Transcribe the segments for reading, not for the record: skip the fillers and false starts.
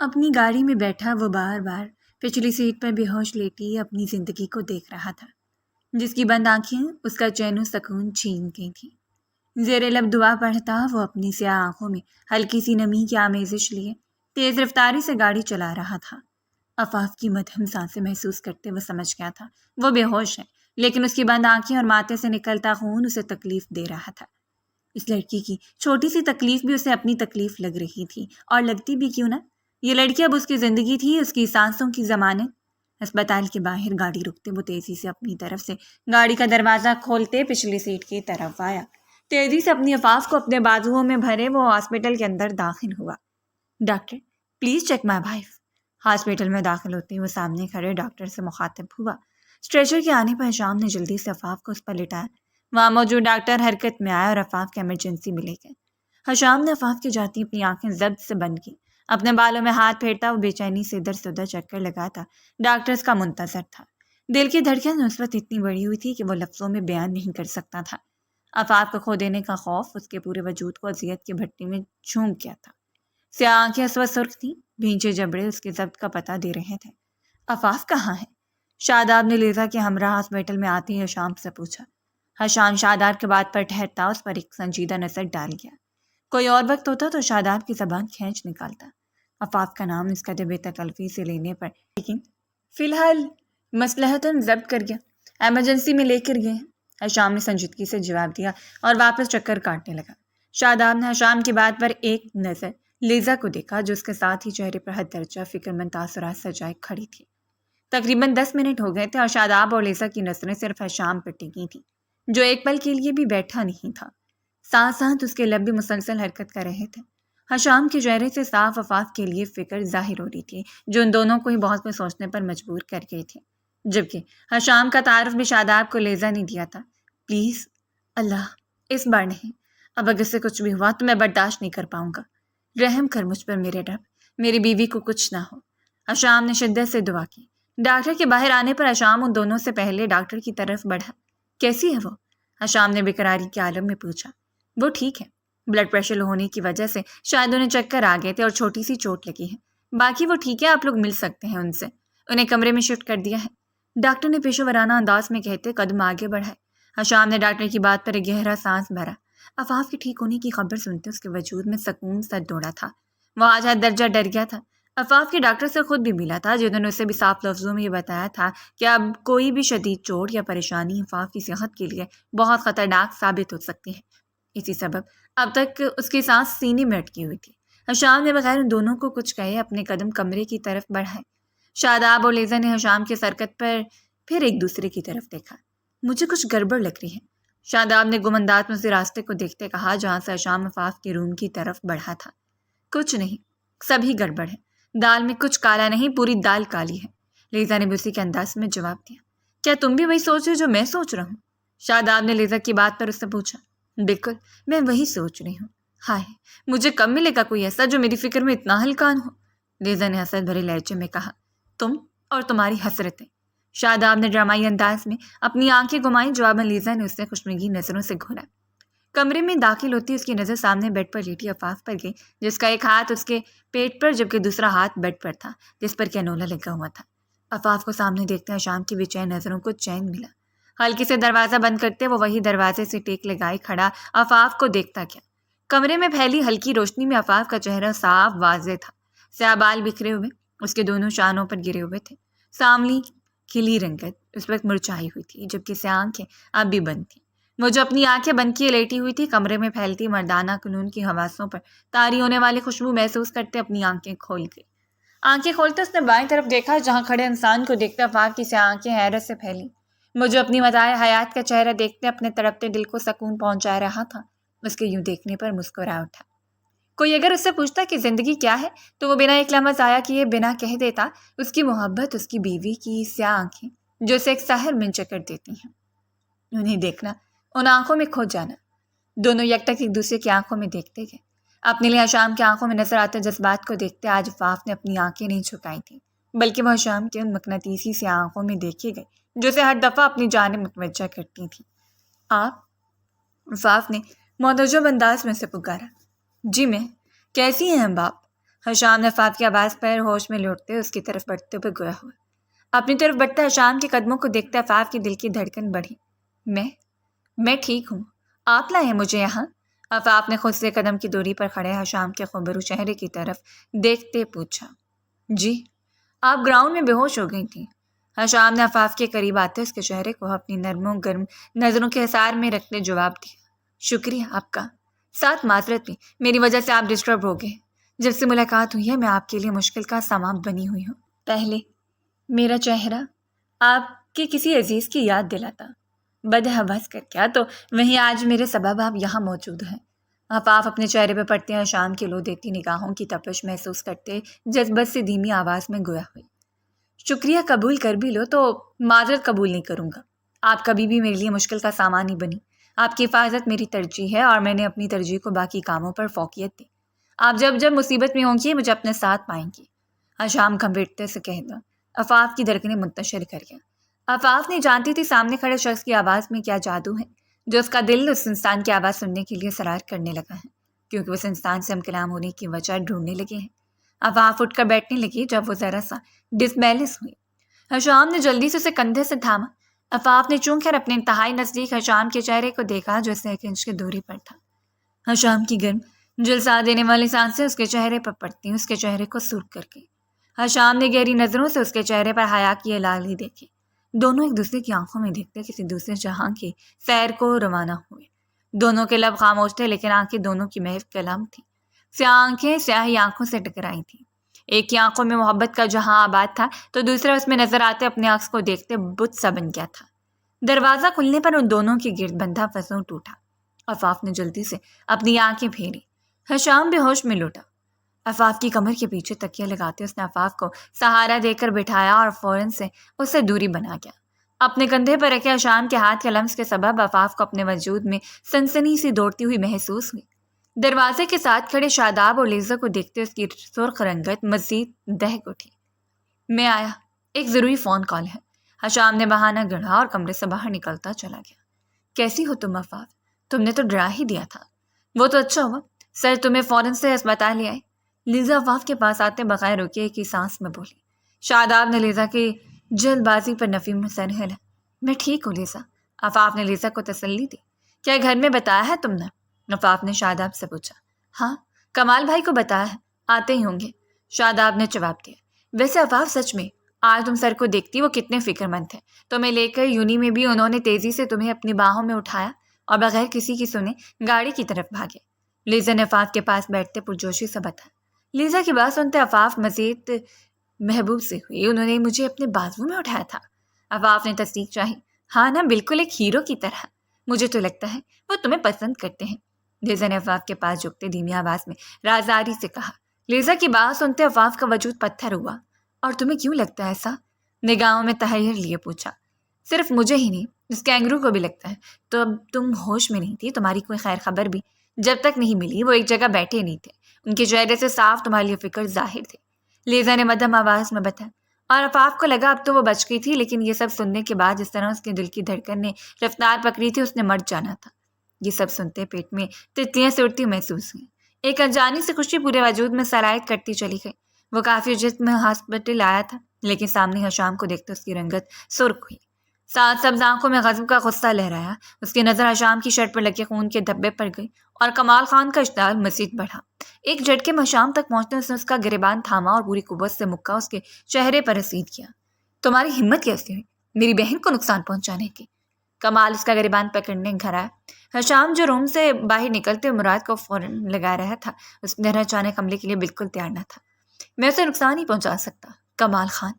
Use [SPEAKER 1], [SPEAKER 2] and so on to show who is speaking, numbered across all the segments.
[SPEAKER 1] اپنی گاڑی میں بیٹھا وہ بار بار پچھلی سیٹ پر بے ہوش لیٹی اپنی زندگی کو دیکھ رہا تھا، جس کی بند آنکھیں اس کا چین و سکون چھین گئی تھیں۔ زیر لب دعا پڑھتا وہ اپنی سیاہ آنکھوں میں ہلکی سی نمی کی آمیزش لیے تیز رفتاری سے گاڑی چلا رہا تھا۔ آفاف کی مدھم سانسیں محسوس کرتے وہ سمجھ گیا تھا وہ بے ہوش ہے، لیکن اس کی بند آنکھیں اور ماتھے سے نکلتا خون اسے تکلیف دے رہا تھا۔ اس لڑکی کی چھوٹی سی تکلیف بھی اسے اپنی تکلیف لگ رہی تھی، اور لگتی بھی کیوں نہ، یہ لڑکی اب اس کی زندگی تھی، اس کی سانسوں کی ضمانت۔ ہسپتال کے باہر گاڑی رکتے وہ تیزی سے اپنی طرف سے گاڑی کا دروازہ کھولتے پچھلی سیٹ کی طرف آیا۔ تیزی سے اپنی آفاف کو اپنے بازوؤں میں بھرے وہ ہاسپٹل کے اندر داخل ہوا۔ Doctor please check my wife. Hospital میں داخل ہوتے وہ سامنے کھڑے ڈاکٹر سے مخاطب ہوا۔ اسٹریچر کے آنے پر شام نے جلدی سے آفاف کو اس پر لٹایا۔ وہاں موجود ڈاکٹر حرکت میں آیا اور آفاف کے ایمرجنسی میں لے گئے۔ حشام نے آفاف کے جاتی اپنی آنکھیں ضبط سے بند کی، اپنے بالوں میں ہاتھ پھیرتا وہ بے چینی سے ادھر سے ادھر چکر لگاتا ڈاکٹرز کا منتظر تھا۔ دل کی دھڑکن اس وقت اتنی بڑی ہوئی تھی کہ وہ لفظوں میں بیان نہیں کر سکتا تھا۔ آفاف کو کھو دینے کا خوف اس کے پورے وجود کو اذیت کی بھٹی میں جھونک گیا تھا۔ سیاہ آنکھیں اس وقت سرخ تھیں، بھینچے جبڑے اس کے ضبط کا پتہ دے رہے تھے۔ آفاف کہاں ہے؟ شاداب نے لیزا کے ہمراہ ہاسپٹل میں آتے ہی حشام سے پوچھا۔ حشام شاداب کے بات پر ٹھہرتا اس پر ایک سنجیدہ نظر ڈال گیا۔ کوئی اور وقت ہوتا تو شاداب کی زبان کھینچ نکالتا آفاف کا نام اس قدر بے تکلفی سے لینے پر، لیکن فی الحال مصلحتاً ضبط کر گیا، ایمرجنسی میں لے کر گئے ہیں۔ حشام نے سنجیدگی سے جواب دیا اور واپس چکر کاٹنے لگا۔ شاداب نے حشام کی بات پر ایک نظر لیزا کو دیکھا جو اس کے ساتھ ہی چہرے پر حد درجہ فکر مند تاثرات سجائے کھڑی تھی۔ تقریباً 10 منٹ ہو گئے تھے اور شاداب اور لیزا کی نظریں صرف حشام پر ٹکی تھیں، جو ایک پل کے لیے بھی بیٹھا نہیں تھا۔ ساتھ ساتھ اس کے لب بھی مسلسل حرکت کر رہے تھے۔ حشام کے چہرے سے صاف آفاف کے لیے فکر ظاہر ہو رہی تھی، جو ان دونوں کو ہی بہت کچھ سوچنے پر مجبور کر گئی تھی، جبکہ حشام کا تعارف بھی شاداب کو لیزا نے دیا تھا۔ پلیز اللہ، اس بار نہیں، اب اگر سے کچھ بھی ہوا تو میں برداشت نہیں کر پاؤں گا، رحم کر مجھ پر میرے رب، میری بیوی کو کچھ نہ ہو۔ حشام نے شدت سے دعا کی۔ ڈاکٹر کے باہر آنے پر حشام ان دونوں سے پہلے ڈاکٹر کی طرف بڑھا۔ کیسی ہے وہ؟ حشام نے بےقراری کے عالم میں پوچھا۔ وہ ٹھیک ہے، بلڈ پریشر لو ہونے کی وجہ سے شاید انہیں چکر آ گئے تھے اور چھوٹی سی چوٹ لگی ہے، باقی وہ ٹھیک ہے، آپ لوگ مل سکتے ہیں ان سے، انہیں کمرے میں شفٹ کر دیا ہے، ڈاکٹر نے پیشہ ورانہ انداز میں کہتے قدم آگے بڑھائے۔ حشام نے ڈاکٹر کی بات پر ایک گہرا سانس بھرا۔ آفاف کے ٹھیک ہونے کی خبر سنتے اس کے وجود میں سکون سا دوڑا تھا۔ وہ آج حد درجہ ڈر گیا تھا۔ آفاف کے ڈاکٹر سے خود بھی ملا تھا، جنہوں نے اسے بھی صاف لفظوں میں یہ بتایا تھا کہ اب کوئی بھی شدید چوٹ یا پریشانی آفاف کی صحت کے لیے بہت خطرناک ثابت ہو سکتی ہے۔ اسی سبب اب تک اس کی سانس سینے میں اٹکی ہوئی تھی۔ حشام نے بغیر ان دونوں کو کچھ کہے اپنے قدم کمرے کی طرف بڑھائے۔ شاداب اور لیزا نے حشام کی حرکت پر پھر ایک دوسرے کی طرف دیکھا۔ مجھے کچھ گڑبڑ لگ رہی ہے، شاداب نے گمندات میں سے راستے کو دیکھتے کہا جہاں سے حشام آفاف کے روم کی طرف بڑھا تھا۔ کچھ نہیں، سبھی گڑبڑ ہے، دال میں کچھ کالا نہیں، پوری دال کالی ہے، لیزا نے بھی اسی کے انداز میں جواب دیا۔ کیا تم بھی وہی سوچ رہے جو میں سوچ رہا ہوں؟ شاداب نے لیزا کی بات پر اس سے پوچھا۔ بالکل، میں وہی سوچ رہی ہوں۔ ہائے، مجھے کب ملے گا کوئی ایسا جو میری فکر میں اتنا ہلکان ہو، لیزا نے حسرت بھرے لہجے میں کہا۔ تم اور تمہاری حسرتیں، شاداب نے ڈرامائی انداز میں اپنی آنکھیں گھمائیں، جواباً لیزا نے اس سے خشمگی نظروں سے گھورا۔ کمرے میں داخل ہوتی اس کی نظر سامنے بیڈ پر لیٹی آفاف پر گئی، جس کا ایک ہاتھ اس کے پیٹ پر جبکہ دوسرا ہاتھ بیڈ پر تھا جس پر کینولا لگا ہوا تھا۔ آفاف کو سامنے دیکھتے حشام کی بے چین نظروں کو چین ملا۔ ہلکی سے دروازہ بند کرتے وہ وہی دروازے سے ٹیک لگائے کھڑا آفاف کو دیکھتا گیا۔ کمرے میں پھیلی ہلکی روشنی میں آفاف کا چہرہ صاف واضح تھا، سیاہ بال بکھرے ہوئے اس کے دونوں شانوں پر گرے ہوئے تھے، ساملی کھلی رنگت اس وقت مرچھائی ہوئی تھی، جبکہ سیاہ آنکھیں اب بھی بند تھیں۔ وہ جو اپنی آنکھیں بند کیے لیٹی ہوئی تھی، کمرے میں پھیلتی مردانہ کنون کی حواسوں پر طاری ہونے والی خوشبو محسوس کرتے اپنی آنکھیں کھول گئی۔ آنکھیں کھولتے اس نے بائیں طرف دیکھا، جہاں کھڑے انسان کو دیکھتے آفاف کی سیاہ آنکھیں حیرت سے پھیلی۔ وہ جو اپنی مزاح حیات کا چہرہ دیکھتے اپنے تڑپتے دل کو سکون پہنچا رہا تھا، اس کے یوں دیکھنے پر مسکرا اٹھا۔ کوئی اگر اس سے پوچھتا کہ زندگی کیا ہے تو وہ بنا ایک لمحہ ضائع کیے بنا کہہ دیتا اس کی محبت، اس کی بیوی کی سیاہ آنکھیں جو اسے ایک سحر من چکر دیتی ہیں، انہیں دیکھنا، ان آنکھوں میں کھو جانا۔ دونوں یکٹک ایک دوسرے کی آنکھوں میں دیکھتے گئے۔ اپنے لیے حشام کی آنکھوں میں نظر آتے جذبات کو دیکھتے آج آفاف نے اپنی آنکھیں نہیں جھکائی تھیں، بلکہ وہ حشام کے ان مقناطیسی سے آنکھوں میں دیکھے گئے جو اسے ہر دفعہ اپنی جانب متوجہ کرتی تھیں۔ آپ؟ آفاف نے متعجب انداز میں سے پکارا۔ جی میں، کیسی ہیں اب آپ؟ حشام نے عفاف کی آواز پر ہوش میں لوٹتے اس کی طرف بڑھتے ہوئے گویا ہوا۔ اپنی طرف بڑھتا حشام کے قدموں کو دیکھتے عفاف کی دل کی دھڑکن بڑھی۔ میں ٹھیک ہوں، آپ لائے ہیں مجھے یہاں؟ عفاف نے خود سے قدم کی دوری پر کھڑے حشام کے خوبرو چہرے کی طرف دیکھتے پوچھا۔ جی، آپ گراؤنڈ میں بے ہوش ہو گئی تھیں۔ حشام نے عفاف کے قریب آتے اس کے چہرے کو اپنی نرم و گرم نظروں کے حصار میں رکھتے جواب دیا۔ شکریہ آپ کا، ساتھ معذرت بھی، میری وجہ سے آپ ڈسٹرب ہو گئے۔ جب سے ملاقات ہوئی ہے میں آپ کے لیے مشکل کا سامان بنی ہوئی ہوں۔ پہلے میرا چہرہ آپ کے کسی عزیز کی یاد دلاتا، بدحواس کر کیا تو وہیں آج میرے سبب آپ یہاں موجود ہیں۔ عفاف اپنے چہرے پہ پڑتے ہیں شام کے لو دیتی نگاہوں کی تپش محسوس کرتے جذبت سے دھیمی آواز میں گویا ہوئی۔ شکریہ قبول کر بھی لو تو معذرت قبول نہیں کروں گا۔ آپ کبھی بھی میرے لیے مشکل کا سامان نہیں بنی۔ آپ کی حفاظت میری ترجیح ہے اور میں نے اپنی ترجیح کو باقی کاموں پر فوقیت دی۔ آپ جب مصیبت میں ہوں گی مجھے اپنے ساتھ پائیں گی۔ حشام گھبراہٹ سے کہہ دو۔ عفاف کی دھڑکنیں منتشر کر گیا۔ عفاف نہیں جانتی تھی سامنے کھڑے شخص کی آواز میں کیا جادو ہے جو اس کا دل اس انسان کی آواز سننے کے لیے سرار کرنے لگا ہے، کیونکہ اس انسان سے ہم کلام ہونے کی وجہ ڈھونڈنے لگے ہیں۔ عفاف اٹھ کر بیٹھنے لگی جب وہ ذرا سا ڈس بیلنس ہوئی۔ حشام نے جلدی سے اسے کندھے سے تھاما۔ عفاف نے چون کر اپنے انتہائی نزدیک حشام کے چہرے کو دیکھا جو اسے 1 انچ کی دوری پر تھا۔ حشام کی گرم جلسا دینے والی سانسیں اس کے چہرے پر پڑتی اس کے چہرے کو سرخ کر گئی۔ حشام نے گہری نظروں سے اس کے چہرے پر حیا کی لالی دیکھی۔ دونوں ایک دوسرے کی آنکھوں میں دیکھتے کسی دوسرے جہاں کی سیر کو روانہ ہوئے۔ دونوں کے لب خاموش تھے لیکن آنکھیں دونوں کی محض کلام تھیں۔ سیاہ آنکھیں سیاہی آنکھوں سے ٹکرائی تھیں۔ ایک کی آنکھوں میں محبت کا جہاں آباد تھا تو دوسرا اس میں نظر آتے اپنے عکس کو دیکھتے بت سا بن گیا تھا۔ دروازہ کھلنے پر ان دونوں کی گرد بندھا فضول ٹوٹا۔ عفاف نے جلدی سے اپنی آنکھیں پھیری۔ حشام بے ہوش میں لوٹا۔ عفاف کی کمر کے پیچھے تکیہ لگاتے اس نے عفاف کو سہارا دے کر بٹھایا اور فوراً سے اس سے دوری بنا گیا۔ اپنے کندھے پر رکھے حشام کے ہاتھ کے لمس کے سبب عفاف کو اپنے وجود میں سنسنی سی دوڑتی ہوئی محسوس ہوئی۔ دروازے کے ساتھ کھڑے شاداب اور لیزا کو دیکھتے اس کی سرخ رنگت مزید دہک اٹھی۔ میں آیا، ایک ضروری فون کال ہے۔ حشام نے بہانہ گڑھا اور کمرے سے باہر نکلتا چلا گیا۔ کیسی ہو تم عفاف؟ تم نے تو ڈرا ہی دیا تھا۔ وہ تو اچھا ہوا سر تمہیں فوراً سے اسپتال لے آئے۔ لیزا عفاف کے پاس آتے بغیر رکے ایک ہی سانس میں بولی۔ شاداب نے لیزا کی جلد بازی پر نفی میں سر ہلا۔ میں ٹھیک ہوں لیزا، عفاف نے لیزا کو تسلی دی۔ کیا گھر میں بتایا ہے تم نے؟ عفاف نے شاداب سے پوچھا۔ ہاں، کمال بھائی کو بتایا ہے، آتے ہی ہوں گے، شاداب نے جواب دیا۔ ویسے عفاف سچ میں آج تم سر کو دیکھتی وہ کتنے فکر مند تھے۔ تمہیں لے کر یونی میں بھی انہوں نے تیزی سے تمہیں اپنی باہوں میں اٹھایا اور بغیر کسی کی سنے گاڑی کی طرف بھاگے۔ لیزا نے عفاف کے پاس بیٹھتے پرجوشی سے بتایا۔ لیزا کی بات سنتے عفاف مزید محبوب سے ہوئی۔ انہوں نے مجھے اپنے بازو میں اٹھایا تھا؟ عفاف نے تصدیق چاہی۔ ہاں نا، بالکل ایک ہیرو کی طرح۔ مجھے تو لگتا ہے وہ تمہیں پسند کرتے ہیں۔ لیزا نے عفاف کے پاس جھکتے دھیمی آواز میں رازداری سے کہا۔ لیزا کی بات سنتے عفاف کا وجود پتھر ہوا۔ اور تمہیں کیوں لگتا ہے ایسا؟ نگاہوں میں تحیر لیے پوچھا۔ صرف مجھے ہی نہیں، اس کینگرو کو بھی لگتا ہے۔ تو اب تم ہوش میں نہیں تھی، تمہاری کوئی خیر خبر بھی جب تک نہیں ملی وہ ایک جگہ بیٹھے نہیں تھے۔ ان کے چہرے سے صاف تمہارے لیے فکر ظاہر تھی، لیزا نے مدھم آواز میں بتایا۔ اور عفاف کو لگا اب تو وہ بچ گئی تھی، لیکن یہ سب سننے کے بعد جس طرح اس کے دل کی دھڑکن نے رفتار پکڑی تھی اس نے مر جانا تھا۔ یہ سب سنتے پیٹ میں تتلیاں سے اڑتی محسوس ہوئی۔ ایک انجانی سے خوشی پورے وجود میں سرایت کرتی چلی گئی۔ وہ کافی جسم ہاسپٹل آیا تھا لیکن سامنے حشام کو دیکھتے اس کی رنگت سرخ ہوئی۔ ساتھ سبز آنکھوں میں غضب کا غصہ لہرایا۔ اس کی نظر حشام کی شرٹ پر لگے خون کے دھبے پر گئی اور کمال خان کا اشتعال مزید بڑھا۔ ایک جھٹکے میں حشام تک پہنچتے اس نے اس کا گریبان تھاما اور پوری قوت سے مکہ اس کے چہرے پر رسید کیا۔ تمہاری ہمت کیسی ہوئی میری بہن کو نقصان پہنچانے کی؟ کمال اس کا گریبان پکڑنے گھر آیا۔ حشام جو روم سے باہر نکلتے مراد کو فوراً لگا رہا تھا اس نے اچانک حملے کے لیے بالکل تیار نہ تھا۔ میں اسے نقصان نہیں پہنچا سکتا کمال خان۔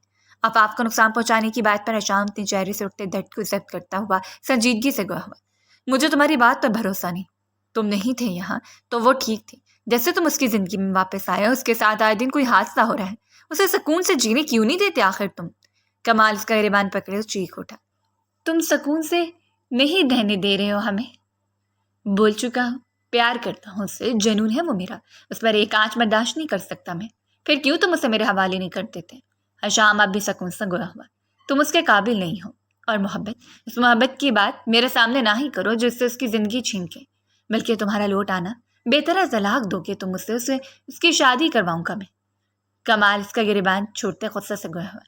[SPEAKER 1] عفاف کو نقصان پہنچانے کی بات پر حشام اپنے چہرے سے اٹھتے درد کو ضبط کرتا ہوا سنجیدگی سے گوا ہوا۔ مجھے تمہاری بات پر بھروسہ نہیں۔ تم نہیں تھے یہاں تو وہ ٹھیک تھی، جیسے تم اس کی زندگی میں واپس آئے اس کے ساتھ آئے دن کوئی حادثہ ہو رہا ہے، اسے سکون سے جینے کیوں نہیں دیتے آخر تم؟ کمال اس کا گریبان پکڑے چیخ اٹھا۔ تم سکون سے نہیں رہنے دے رہے ہو ہمیں؟ بول چکا ہوں، پیار کرتا ہوں اس سے، جنون ہے وہ میرا، اس پر ایک آنچ برداشت نہیں کر سکتا میں، پھر کیوں تم اسے میرے حوالے نہیں کرتے تھے؟ حشام اب بھی سکون سے گیا ہوا۔ تم اس کے قابل نہیں ہو، اور محبت، اس محبت کی بات میرے سامنے نہ ہی کرو جس سے اس کی زندگی چھین کے، بلکہ تمہارا لوٹ آنا بہتر ہے طلاق دو کہ تم اس سے اس کی شادی کرواؤں گا میں۔ کمال اس کا گریبان چھوڑتے غصے سے گویا ہوا۔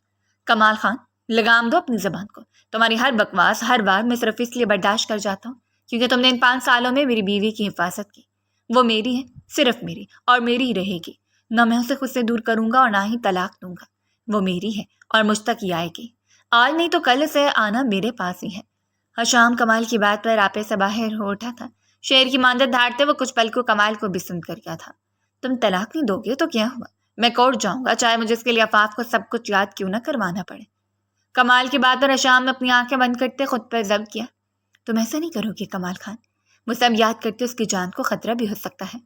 [SPEAKER 1] کمال خان، لگام دو اپنی زبان کو۔ تمہاری ہر بکواس ہر بار میں صرف اس لیے برداشت کر جاتا ہوں کیونکہ تم نے ان 5 سالوں میں میری بیوی کی حفاظت کی۔ وہ میری ہے، صرف میری، اور میری ہی رہے گی۔ نہ میں اسے خود سے دور کروں گا اور نہ ہی طلاق دوں گا۔ وہ میری ہے اور مجھ تک ہی آئے گی۔ آج نہیں تو کل سے آنا میرے پاس ہی ہے۔ حشام کمال کی بات پر آپے سے باہر ہو اٹھا تھا۔ شیر کی مانند دھاڑتے وہ کچھ پل کو کمال کو بھی سن کر گیا تھا۔ تم طلاق نہیں دو گے تو کیا ہوا؟ میں کورٹ جاؤں گا، چاہے مجھے اس کے لیے عفاف کو سب کچھ یاد کیوں نہ کروانا پڑے۔ کمال کی بات پر حشام نے اپنی آنکھیں بند کرتے خود پر ضبط کیا۔ تم ایسا نہیں کرو گے کمال خان، وہ سب یاد کرتے اس کی جان کو خطرہ بھی ہو سکتا ہے۔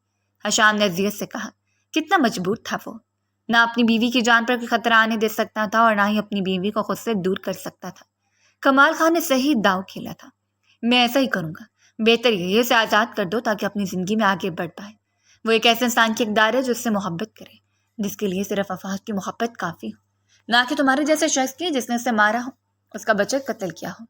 [SPEAKER 1] حشام نے اذیت سے کہا۔ کتنا مجبور تھا وہ، نہ اپنی بیوی کی جان پر کوئی خطرہ آنے دے سکتا تھا اور نہ ہی اپنی بیوی کو خود سے دور کر سکتا تھا۔ کمال خان نے صحیح داؤ کھیلا تھا۔ میں ایسا ہی کروں گا، بہتر یہ اسے آزاد کر دو تاکہ اپنی زندگی میں آگے بڑھ پائے۔ وہ ایک ایسے انسان کی اقدار ہے جو اس سے محبت کرے، جس کے لیے صرف عفاف کی محبت کافی ہو، نہ کہ تمہارے جیسے شخص کی جس نے اسے مارا ہو، اس کا بچہ قتل کیا ہو۔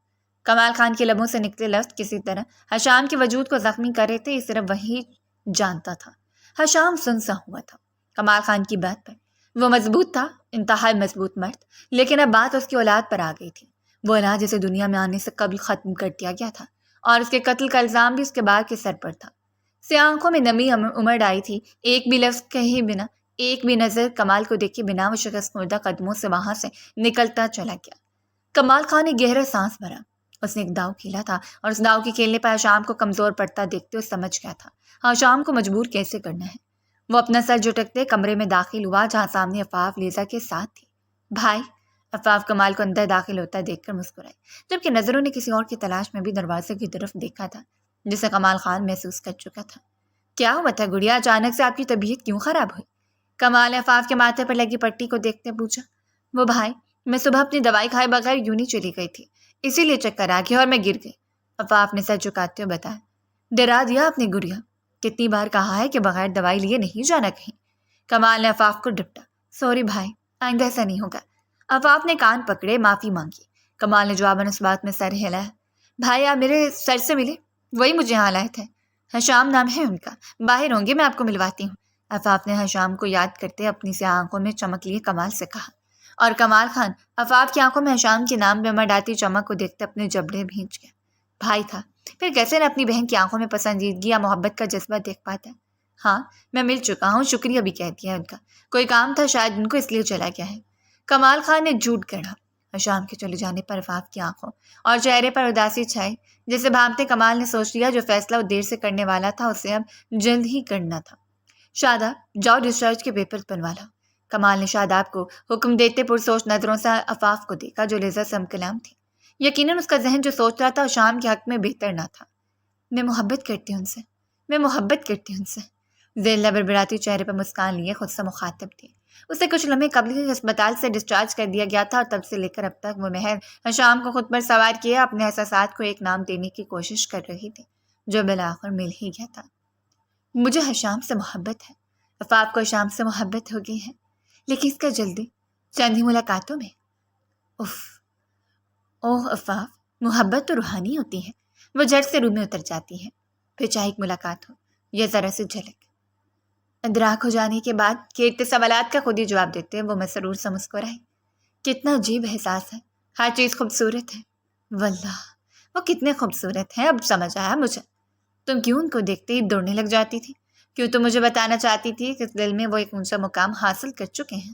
[SPEAKER 1] کمال خان کے لبوں سے نکلے لفظ کسی طرح حشام کے وجود کو زخمی کر رہے تھے، یہ صرف وہی جانتا تھا۔ حشام سنسا ہوا تھا کمال خان کی بات پر۔ وہ مضبوط تھا، انتہائی مضبوط مرد، لیکن اب بات اس کی اولاد پر آ گئی تھی۔ وہ اولاد جسے دنیا میں آنے سے قبل ختم کر دیا گیا تھا اور اس کے قتل کا الزام بھی اس کے باپ کے سر پر تھا۔ سیاہ آنکھوں میں نمی امڑ آئی تھی۔ ایک بھی لفظ کہے بنا، ایک بھی نظر کمال کو دیکھے بنا وہ شخص مردہ قدموں سے وہاں سے نکلتا چلا گیا۔ کمال خان نے گہرا سانس بھرا۔ اس نے ایک داؤ کھیلا تھا اور اس داؤ کے کھیلنے پر حشام کو کمزور پڑتا دیکھتے وہ سمجھ گیا تھا حشام کو مجبور کیسے کرنا ہے۔ وہ اپنا سر جھٹکتے کمرے میں داخل ہوا جہاں سامنے عفاف لیزا کے ساتھ تھی۔ بھائی، عفاف کمال کو اندر داخل ہوتا دیکھ کر مسکرائی، جبکہ نظروں نے کسی اور کی تلاش میں بھی دروازے کی طرف دیکھا تھا جسے کمال خان محسوس کر چکا تھا۔ کیا ہوا تھا گڑیا؟ اچانک سے آپ کی طبیعت کیوں خراب ہوئی؟ کمال نے عفاف کے ماتھے پر لگی پٹی کو دیکھتے پوچھا۔ وہ بھائی، میں صبح اپنی دوائی کھائے بغیر یوں نہیں چلی گئی تھی، اسی لیے چکر آ گیا اور میں گر گئی، عفاف نے سر جھکاتے ہوئے بتایا۔ ڈرا دیا آپ نے گڑیا، کتنی بار کہا ہے کہ بغیر دوائی لیے نہیں جانا کہیں۔ کمال نے عفاف کو ڈپٹا۔ سوری بھائی، آئندہ ایسا نہیں ہوگا۔ عفاف نے کان پکڑے معافی مانگی۔ کمال نے جواباً اس بات میں سر ہلایا۔ بھائی، آپ میرے سر سے ملے، وہی مجھے یہاں لائے تھے۔ حشام نام ہے ان کا، باہر ہوں گے، میں آپ کو ملواتی ہوں۔ عفاف نے حشام کو یاد کرتے اپنی سیاہ آنکھوں میں چمک لیے کمال سے کہا، اور کمال خان عفاف کی آنکھوں میں حشام کے نام پہ مڈاتی چمک کو دیکھتے اپنے جبڑے بھینچ گیا۔ بھائی تھا، پھر کیسے نہ اپنی بہن کی آنکھوں میں پسندیدگی یا محبت کا جذبہ دیکھ پاتا ہے۔ ہاں، میں مل چکا ہوں، شکریہ بھی کہہ دیا ان کا، کوئی کام تھا شاید ان کو اس لیے چلا گیا ہے۔ کمال خان نے جھوٹ گڑھا۔ حشام کے چلے جانے پر عفاف کی آنکھوں اور چہرے پر اداسی چھائی، جسے بھانپتے کمال نے سوچ لیا جو فیصلہ وہ دیر سے کرنے والا تھا اسے اب جلد ہی کرنا تھا۔ شاداب، جاؤ ڈسچارج کے پیپر بنوا لاؤ۔ کمال نے شاداب کو حکم دیتے پرسوچ نظروں سے عفاف کو دیکھا جو لیزا سے ہم کلام تھی۔ یقیناً اس کا ذہن جو سوچ رہا تھا شام کے حق میں بہتر نہ تھا۔ میں محبت کرتی ہوں ان سے، میں محبت کرتی ہوں ان سے۔ ذیلا بربراتی چہرے پر مسکان لیے خود سے مخاطب تھی۔ اسے کچھ لمحے قبل ہی اسپتال سے ڈسچارج کر دیا گیا تھا اور تب سے لے کر اب تک وہ محض شام کو خود پر سوار کیے اپنے احساسات کو ایک نام دینے کی کوشش کر رہی تھی جو بالآخر مل ہی گیا تھا۔ مجھے حشام سے محبت ہے، عفاف کو حشام سے محبت ہو گئی ہے، لیکن اس کا جلدی چند ہی ملاقاتوں میں۔ اوہ عفاف، محبت تو روحانی ہوتی ہے، وہ جڑ سے روح میں اتر جاتی ہے، پھر چاہے ایک ملاقات ہو یا ذرا سی جھلک۔ ادراک ہو جانے کے بعد کھیرتے سوالات کا خود ہی جواب دیتے وہ مسرور سے مسکرائی۔ کتنا عجیب احساس ہے، ہر چیز خوبصورت ہے، واللہ وہ کتنے خوبصورت ہیں، اب سمجھ آیا مجھے۔ تم کیوں ان کو دیکھتے ہی دوڑنے لگ جاتی تھی؟ کیوں تم مجھے بتانا چاہتی تھی کہ اس دل میں وہ ایک اونچا مقام حاصل کر چکے ہیں؟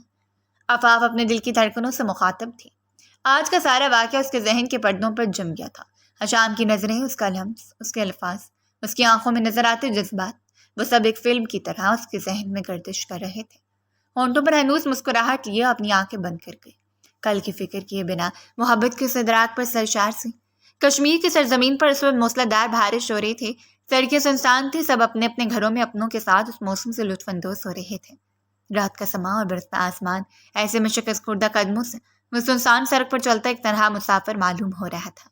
[SPEAKER 1] عفاف اپنے دل کی دھڑکنوں سے مخاطب تھی۔ آج کا سارا واقعہ اس کے ذہن کے پردوں پر جم گیا تھا۔ حشام کی نظریں، اس کا لمس، اس کے الفاظ، اس کی آنکھوں میں نظر آتے جذبات، وہ سب ایک فلم کی طرح اس کے ذہن میں گردش کر رہے تھے۔ ہونٹوں پر ہنوز مسکراہٹ لیے اپنی آنکھیں بند کر گئی، کل کی فکر کیے بنا محبت کے صدراک پر سرشار سی۔ کشمیر کی سرزمین پر اس وقت موسلادھار بارش ہو رہی تھی، سڑکیں سنسان تھی، سب اپنے اپنے گھروں میں اپنوں کے ساتھ اس موسم سے لطف اندوز ہو رہے تھے۔ رات کا سماں اور برستا آسمان، ایسے میں شکست خوردہ قدموں سے وہ سنسان سڑک پر چلتا ایک تنہا مسافر معلوم ہو رہا تھا۔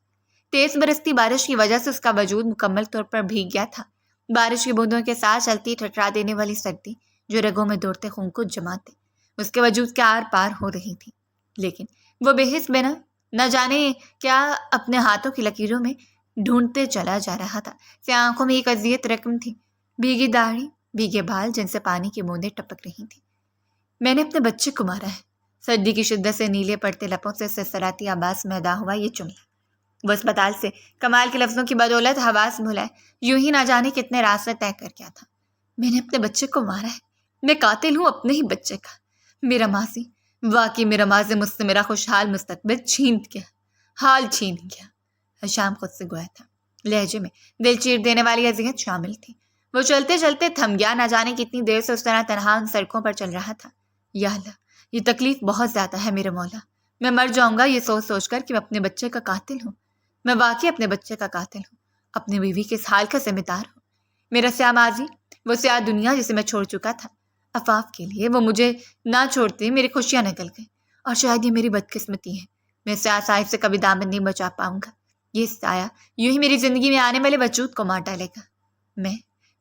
[SPEAKER 1] تیز برستی بارش کی وجہ سے اس کا وجود مکمل طور پر بھیگ گیا تھا۔ بارش کی بوندوں کے ساتھ چلتی ٹھٹرا دینے والی سردی جو رگوں میں دوڑتے خون کو جماتے اس کے وجود کے آر پار ہو رہی تھی، لیکن وہ بے حس بنا نہ جانے کیا اپنے ہاتھوں کی لکیروں میں ڈھونڈتے چلا جا رہا تھا۔ سیاہ آنکھوں میں ایک اذیت رقم تھی، بھیگی داڑھی، بھیگے بال جن سے پانی کی بوندیں ٹپک رہی تھیں۔ میں نے اپنے بچے کو مارا ہے۔ سردی کی شدت سے نیلے پڑتے لبوں سے سرسراتی آواز میں ادا ہوا یہ جملہ۔ وہ اسپتال سے کمال کے لفظوں کی بدولت حواس بھلائے یوں ہی نہ جانے کتنے راستے طے کر گیا تھا۔ میں نے اپنے بچے کو مارا ہے، میں قاتل ہوں اپنے ہی بچے کا۔ میرا ماضی، واقعی میرا ماضی مجھ سے میرا خوشحال مستقبل چھین گیا، حال چھین گیا۔ حشام خود سے گویا تھا، لہجے میں دل چیر دینے والی اذیت شامل تھی۔ وہ چلتے چلتے تھم گیا، نہ جانے کتنی دیر سے اس طرح تنہا ان سڑکوں پر چل رہا تھا۔ یا اللہ، یہ تکلیف بہت زیادہ ہے میرے مولا، میں مر جاؤں گا یہ سوچ سوچ کر کہ میں اپنے بچے کا قاتل ہوں۔ میں واقعی اپنے بچے کا قاتل ہوں، اپنی بیوی کے اس حال کا ذمہ دار ہوں۔ میرا سیاہ ماضی، وہ سیاہ دنیا جسے میں چھوڑ چکا تھا، عفاف کے لیے وہ مجھے نہ چھوڑتے میری خوشیاں نکل گئیں، اور شاید یہ میری بدقسمتی ہے، میں سیاہ صاحب سے کبھی دامن نہیں بچا پاؤں گا۔ یہ سایہ یوں ہی میری زندگی میں آنے والے وجود کو مار ڈالے گا۔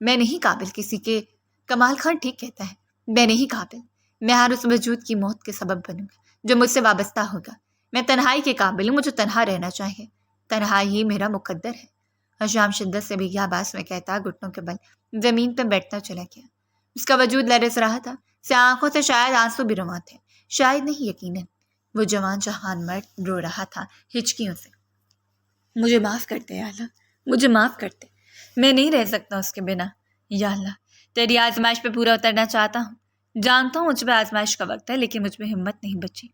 [SPEAKER 1] میں نہیں قابل کسی کے، کمال خان ٹھیک کہتا ہے، میں نہیں قابل۔ میں ہر اس وجود کی موت کے سبب بنوں گا جو مجھ سے وابستہ ہوگا۔ میں تنہائی کے قابل ہوں، مجھے تنہا رہنا چاہیے، تنہائی ہی میرا مقدر ہے۔ حشام شدت سے بھیگی آواز میں کہتا گھٹنوں کے بل زمین پہ بیٹھتا چلا گیا۔ اس کا وجود لرز رہا تھا، سیاہ آنکھوں سے شاید آنسو بھی رواں تھے، شاید نہیں یقیناً وہ جوان جہان مرد رو رہا تھا ہچکیوں سے۔ مجھے معاف کرتے یا اللہ، مجھے معاف کرتے، میں نہیں رہ سکتا اس کے بنا۔ یا اللہ، تیری آزمائش پہ پورا اترنا چاہتا ہوں، جانتا ہوں مجھ پہ آزمائش کا وقت ہے، لیکن مجھ پہ ہمت نہیں بچی۔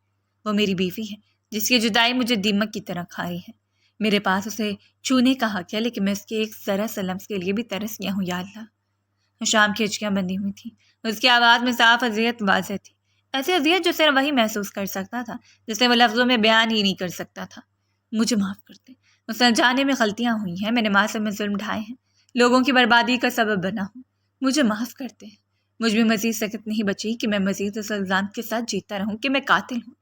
[SPEAKER 1] وہ میری بیوی ہے جس کی جدائی مجھے دیمک کی طرح کھا رہی ہے۔ میرے پاس اسے چھونے کا حق ہے، لیکن میں اس کے ایک ذرا سا لمس کے لیے بھی ترس گیا ہوں۔ یا اللہ، شام کی ہچکیاں بندی ہوئی تھیں، اس کی آواز میں صاف اذیت واضح تھی، ایسی اذیت جو صرف وہی محسوس کر سکتا تھا جسے وہ لفظوں میں بیان ہی نہیں کر سکتا تھا۔ مجھے معاف کرتے، اس انجانے میں غلطیاں ہوئی ہیں، میں نے معصوم میں ظلم ڈھائے ہیں، لوگوں کی بربادی کا سبب بنا ہوں، مجھے معاف کرتے ہیں۔ مجھ میں مزید سخت نہیں بچی کہ میں مزید اس الزام کے ساتھ جیتا رہوں کہ میں قاتل ہوں۔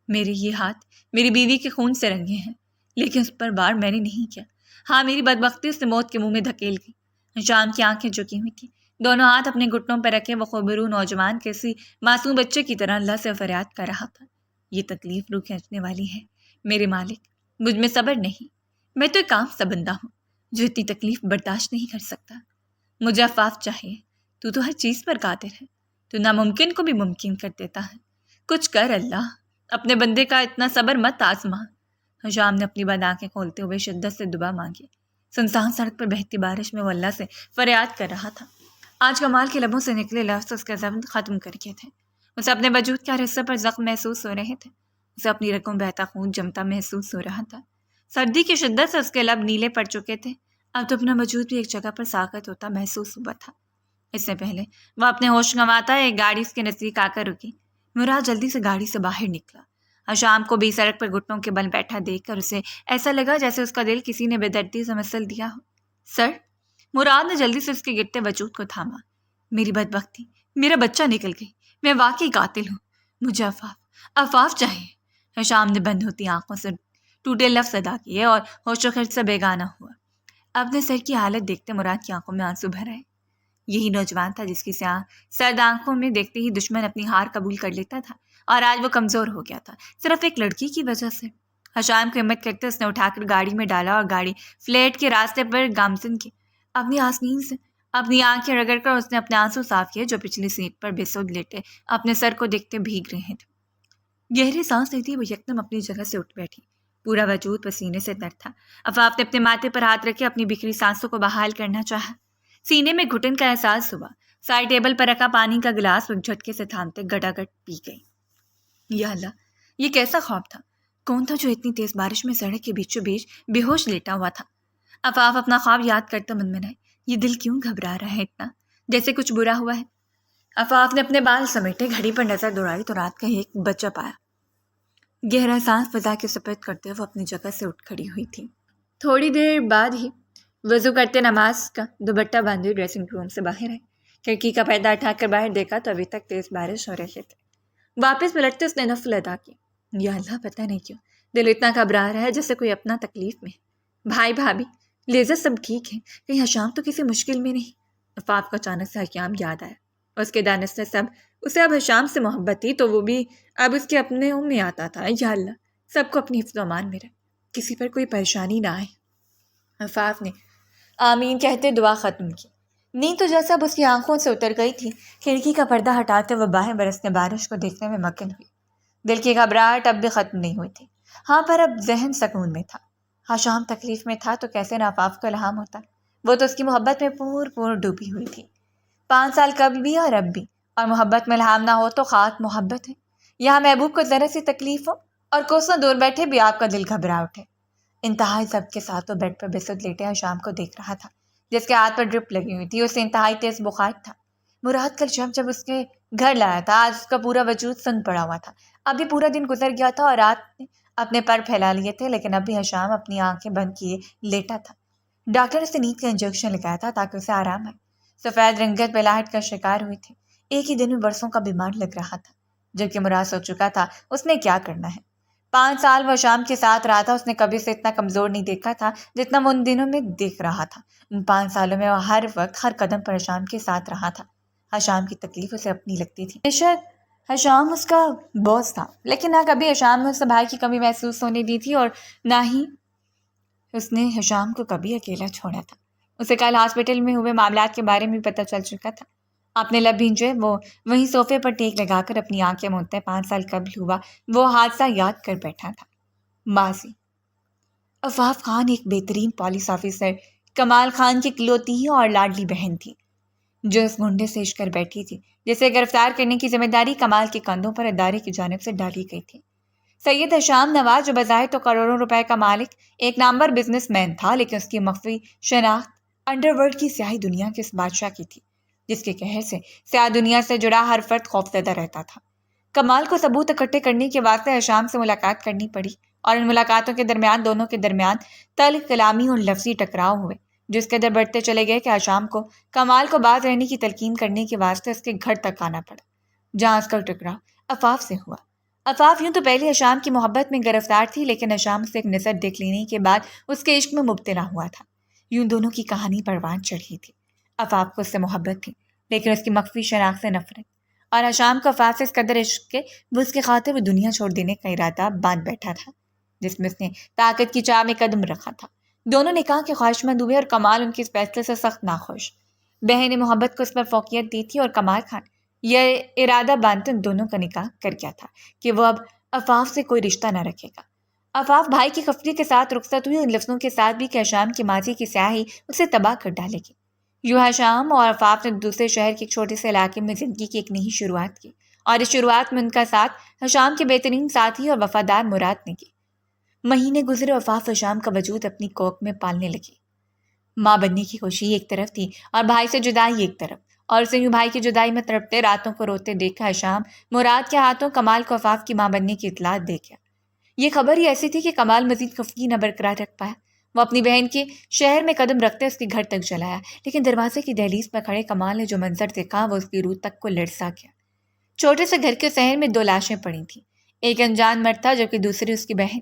[SPEAKER 1] میرے یہ ہاتھ میری بیوی کے خون سے رنگے ہیں، لیکن اس پر وار میں نے نہیں کیا۔ ہاں، میری بدبختی اس نے موت کے منہ میں دھکیل گئی۔ شام کی آنکھیں جھکی ہوئی تھیں، دونوں ہاتھ اپنے گھٹنوں پر رکھے وہ خوبرو نوجوان کسی معصوم بچے کی طرح اللہ سے فریاد کر رہا تھا۔ یہ تکلیف روح کھینچنے والی ہے میرے مالک، مجھ میں صبر نہیں، میں تو ایک عام سا بندہ ہوں جو اتنی تکلیف برداشت نہیں کر سکتا۔ مجھے عفاف چاہیے، تو ہر چیز پر قادر ہے، تو ناممکن کو بھی ممکن کر دیتا ہے، کچھ کر اللہ، اپنے بندے کا اتنا صبر مت آزما۔ حشام نے اپنی بند آنکھیں کھولتے ہوئے شدت سے دعا مانگی۔ سنسان سڑک پر بہتی بارش میں وہ اللہ سے فریاد کر رہا تھا۔ آج کمال کے لبوں سے نکلے لفظ اس کا ضبط ختم کر کے تھے۔ اسے اپنے وجود کے ہر حصے پر زخم محسوس ہو رہے تھے، اسے اپنی رگوں بہتا خون جمتا محسوس ہو رہا تھا۔ سردی کی شدت سے اس کے لب نیلے پڑ چکے تھے، اب تو اپنا وجود بھی ایک جگہ پر ساکت ہوتا محسوس ہوا تھا۔ اس سے پہلے وہ اپنے ہوش گنواتا ایک گاڑی اس کے نزدیک آ کر رکی۔ مراد جلدی سے گاڑی سے باہر نکلا۔ حشام کو بھی سڑک پر گھٹنوں کے بل بیٹھا دیکھ کر اسے ایسا لگا جیسے اس کا دل کسی نے بے دردی سے مسل دیا ہو۔ سر، مراد نے جلدی سے اس کے گرتے وجود کو تھاما۔ میری بدبختی، میرا بچہ نکل گئی، میں واقعی قاتل ہوں، مجھے عفاف چاہیے۔ حشام نے بند ہوتی آنکھوں سے ٹوٹے لفظ ادا کیے اور ہوش و خرچ سے بیگانہ ہوا۔ اپنے سر کی حالت دیکھتے مراد کی آنکھوں میں آنسو بھر آئے۔ یہی نوجوان تھا جس کی سیاہ سرد آنکھوں میں دیکھتے ہی دشمن اپنی ہار قبول کر لیتا تھا، اور آج وہ کمزور ہو گیا تھا صرف ایک لڑکی کی وجہ سے۔ حشام کو ہمت کرتے اس نے اٹھا کر گاڑی میں ڈالا اور گاڑی فلیٹ کے راستے پر گامزن کی۔ اپنی آسنین سے اپنی آنکھیں رگڑ کر اس نے اپنے آنسو صاف کیے جو پچھلی سیٹ پر بے سود لیٹے اپنے سر کو دیکھتے بھیگ رہے تھے۔ گہری سانس لیتی وہ یکدم اپنی جگہ سے اٹھ بیٹھی، پورا وجود پسینے سے تر تھا۔ عفاف نے اپنے ماتھے پر ہاتھ رکھے اپنی بکھری سانسوں کو بحال کرنا چاہا۔ سینے میں گھٹن کا احساس ہوا، سائڈ ٹیبل پر رکھا پانی کا گلاس وہ جھٹکے سے تھامتے گٹا گٹ پی گئی۔ یا اللہ، یہ کیسا خواب تھا؟ کون تھا جو اتنی تیز بارش میں سڑک کے بیچوں بیچ بے ہوش لیٹا ہوا تھا؟ عفاف اپنا خواب یاد کرتا منمنائے، یہ دل کیوں گھبرا رہا ہے اتنا، جیسے کچھ برا ہوا ہے۔ عفاف نے اپنے بال سمیٹے، گھڑی پر نظر دوڑائی تو رات کا ایک بچہ پایا۔ گہرا سانس فضا کے سپرد کرتے وہ اپنی جگہ سے اٹھ کھڑی ہوئی تھی۔ تھوڑی دیر بعد ہی وضو کرتے نماز کا دوپٹہ باندھے ڈریسنگ روم سے باہر آئے۔ کھڑکی کا پردہ اٹھا کر باہر دیکھا تو ابھی تک تیز بارش ہو رہی تھی۔ واپس پلٹتے اس نے نفل ادا کی۔ یا اللہ، پتہ نہیں کیوں دل اتنا گھبرا رہا ہے جیسے کوئی اپنا تکلیف میں۔ بھائی بھابھی، لیزر سب ٹھیک ہے؟ کہیں حشام تو کسی مشکل میں نہیں؟ عفاف کو اچانک سے حشام یاد آیا۔ اس کے دانش سے اسے اب حشام سے محبت تھی تو وہ بھی اب اس کے اپنے میں آتا تھا۔ یا اللہ، سب کو اپنی حفظ و امان میں رکھ، کسی پر کوئی پریشانی نہ آئے۔ عفاف نے آمین کہتے دعا ختم کی۔ نیند تو جیسا اب اس کی آنکھوں سے اتر گئی تھی، کھڑکی کا پردہ ہٹاتے وہ باہر برسنے بارش کو دیکھنے میں مگن ہوئی۔ دل کی گھبراہٹ اب بھی ختم نہیں ہوئی تھی، ہاں پر اب ذہن سکون میں تھا۔ حشام تکلیف میں تھا تو کیسے نہ آفاف کو الہام ہوتا، وہ تو اس کی محبت میں پور ڈوبی ہوئی تھی۔ 5 سال قبل بھی اور اب بھی، اور محبت میں الہام نہ ہو تو خاک محبت ہے۔ یہاں محبوب کو ذرا سی تکلیف ہو اور کوسوں دور بیٹھے بھی آپ کا دل گھبرا اٹھے۔ انتہائی ضبط کے ساتھ وہ بیڈ پر بستر لیٹے حشام کو دیکھ رہا تھا، جس کے ہاتھ پر ڈرپ لگی ہوئی تھی۔ اسے انتہائی تیز بخار تھا۔ مراد کل جب اس کے گھر لایا تھا، آج اس کا پورا وجود سن پڑا ہوا تھا۔ ابھی پورا دن گزر گیا تھا اور رات نے اپنے پر پھیلا لیے تھے، لیکن اب بھی حشام اپنی آنکھیں بند کیے لیٹا تھا۔ ڈاکٹر نے اسے نیند کا انجیکشن لگایا تھا تاکہ اسے آرام آئے۔ سفید رنگت بلاہٹ کا شکار ہوئی تھی، ایک ہی دن میں برسوں کا بیمار لگ رہا تھا۔ جبکہ مراد سوچ چکا تھا اس نے کیا کرنا ہے۔ 5 سال وہ حشام کے ساتھ رہا تھا، اس نے کبھی اسے اتنا کمزور نہیں دیکھا تھا جتنا وہ ان دنوں میں دیکھ رہا تھا۔ ان 5 سالوں میں وہ ہر وقت ہر قدم پر حشام کے ساتھ رہا تھا۔ حشام کی تکلیف اسے اپنی لگتی تھی۔ بے شک حشام اس کا بوس تھا، لیکن نہ کبھی حشام نے اسے بھائی کی کمی محسوس ہونے دی تھی اور نہ ہی اس نے حشام کو کبھی اکیلا چھوڑا تھا۔ اسے کل ہاسپٹل میں ہوئے معاملات کے بارے میں پتہ چل چکا تھا۔ اپنے لب بھینجے وہ وہیں صوفے پر ٹیک لگا کر اپنی آنکھیں موندتے 5 سال قبل ہوا وہ حادثہ یاد کر بیٹھا تھا۔ ماضی۔ عفاف خان ایک بہترین پولیس آفیسر کمال خان کی اکلوتی اور لاڈلی بہن تھی، جو اس گنڈے سے عشق کر بیٹھی تھی، جسے گرفتار کرنے کی ذمہ داری کمال کے کندھوں پر ادارے کی جانب سے ڈالی گئی تھی۔ سید حشام نواز، جو بظاہر تو کروڑوں روپے کا مالک ایک نامور بزنس مین تھا، لیکن اس کی مخفی شناخت انڈر ورلڈ کی سیاہی دنیا کے اس بادشاہ کی تھی، جس کے قہر سے سیاہ دنیا سے جڑا ہر فرد خوفزدہ رہتا تھا۔ کمال کو ثبوت اکٹھے کرنے کے واسطے حشام سے ملاقات کرنی پڑی، اور ان ملاقاتوں کے درمیان دونوں کے درمیان تلخ کلامی اور لفظی ٹکراؤ ہوئے، جس قدر بڑھتے چلے گئے کہ حشام کو کمال کو باز رہنے کی تلقین کرنے کے واسطے اس کے گھر تک آنا پڑا، جہاں اس کا ٹکراؤ عفاف سے ہوا۔ عفاف یوں تو پہلے حشام کی محبت میں گرفتار تھی، لیکن حشام سے ایک نظر دیکھ لینے کے بعد اس کے عشق میں مبتلا ہوا تھا۔ یوں دونوں کی کہانی پروان چڑھی تھی۔ عفاف کو اس سے محبت تھی، لیکن اس کی مخفی شناخت سے نفرت، اور حشام کو عفاف سے اس قدر عشق کے وہ اس کے خاطر وہ دنیا چھوڑ دینے کا ارادہ باندھ بیٹھا تھا، جس میں اس نے طاقت کی چاہ میں قدم رکھا تھا۔ دونوں نے کہا کہ خواہش مند ہوئے، اور کمال ان کے اس فیصلے سے سخت ناخوش۔ بہن نے محبت کو اس پر فوقیت دی تھی، اور کمال خان یہ ارادہ باندھتے ان دونوں کا نکاح کر گیا تھا کہ وہ اب عفاف سے کوئی رشتہ نہ رکھے گا۔ عفاف بھائی کی خفری کے ساتھ رخصت ہوئی، ان لفظوں کے ساتھ بھی کہ حشام کی ماضی کی سیاہی اسے تباہ کر ڈالے گی۔ یوں حشام اور عفاف نے دوسرے شہر کے ایک چھوٹے سے علاقے میں زندگی کی ایک نئی شروعات کی، اور اس شروعات میں ان کا ساتھ حشام کے بہترین ساتھی اور وفادار مراد نے کی۔ مہینے گزرے، عفاف حشام کا وجود اپنی کوکھ میں پالنے لگی۔ ماں بننے کی خوشی ایک طرف تھی اور بھائی سے جدائی ایک طرف، اور اسے یوں بھائی کی جدائی میں تڑپتے راتوں کو روتے دیکھا حشام مراد کے ہاتھوں کمال کو عفاف کی ماں بننے کی اطلاع دے گیا۔ یہ خبر ہی ایسی تھی کہ کمال مزید خفگی نہ برقرار رکھ پایا۔ وہ اپنی بہن کے شہر میں قدم رکھتے اس کے گھر تک چلایا، لیکن دروازے کی دہلیز پر کھڑے کمال نے جو منظر دیکھا وہ اس کی روح تک کو لرزا گیا۔ چھوٹے سے گھر کے صحن میں 2 لاشیں پڑی تھیں، ایک انجان مرد تھا جبکہ دوسری اس کی بہن۔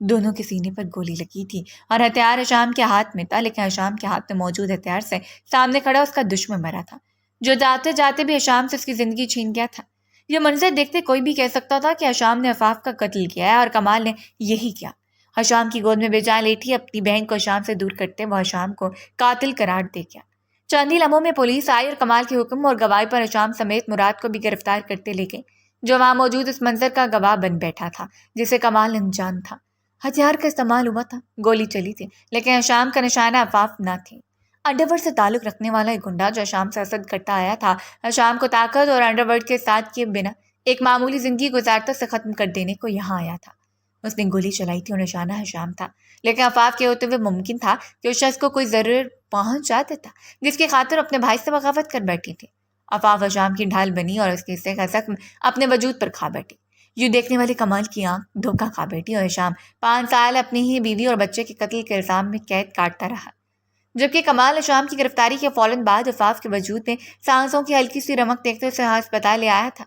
[SPEAKER 1] دونوں کے سینے پر گولی لگی تھی اور ہتھیار حشام کے ہاتھ میں تھا، لیکن حشام کے ہاتھ میں موجود ہتھیار سے سامنے کھڑا اس کا دشمن مرا تھا، جو جاتے جاتے بھی حشام سے اس کی زندگی چھین گیا تھا۔ یہ منظر دیکھتے کوئی بھی کہہ سکتا تھا کہ حشام نے عفاف کا قتل کیا ہے، اور کمال نے یہی کیا۔ حشام کی گود میں بے جان لیٹی اپنی بہن کو حشام سے دور کرتے وہ حشام کو قاتل قرار دے گیا۔ چند ہی لمحوں میں پولیس آئی اور کمال کے حکم اور گواہی پر حشام سمیت مراد کو بھی گرفتار کرتے لے گئے، جو وہاں موجود اس منظر کا گواہ بن بیٹھا تھا جسے کمال انجان تھا۔ ہتھیار کا استعمال ہوا تھا، گولی چلی تھی، لیکن حشام کا نشانہ عفاف نہ تھی۔ انڈر ورلڈ سے تعلق رکھنے والا ایک گنڈا جو حشام سے حسد کرتا آیا تھا، حشام کو طاقت اور انڈر ورلڈ کے ساتھ کیے بنا ایک معمولی زندگی گزارتا سے ختم کر دینے کو یہاں آیا تھا۔ اس نے گولی چلائی تھی اور نشانہ حشام تھا، لیکن عفاف کے ہوتے ہوئے ممکن تھا کہ اس شخص کو کوئی ضرور پہنچ جاتا تھا جس کی خاطر اپنے بھائی سے بغاوت کر بیٹھی تھی۔ عفاف حشام کی ڈھال بنی اور اس کے حصے کا زخم اپنے وجود پر کھا بیٹھی۔ یوں دیکھنے والے کمال کی آنکھ دھوکہ کھا بیٹھی، اور حشام 5 سال اپنی ہی بیوی اور بچے کے قتل کے الزام میں قید کاٹتا رہا، جبکہ کمال حشام کی گرفتاری کے فوراً بعد عفاف کے وجود میں سانسوں کی ہلکی سی رمق دیکھتے اسے ہسپتال لے آیا تھا۔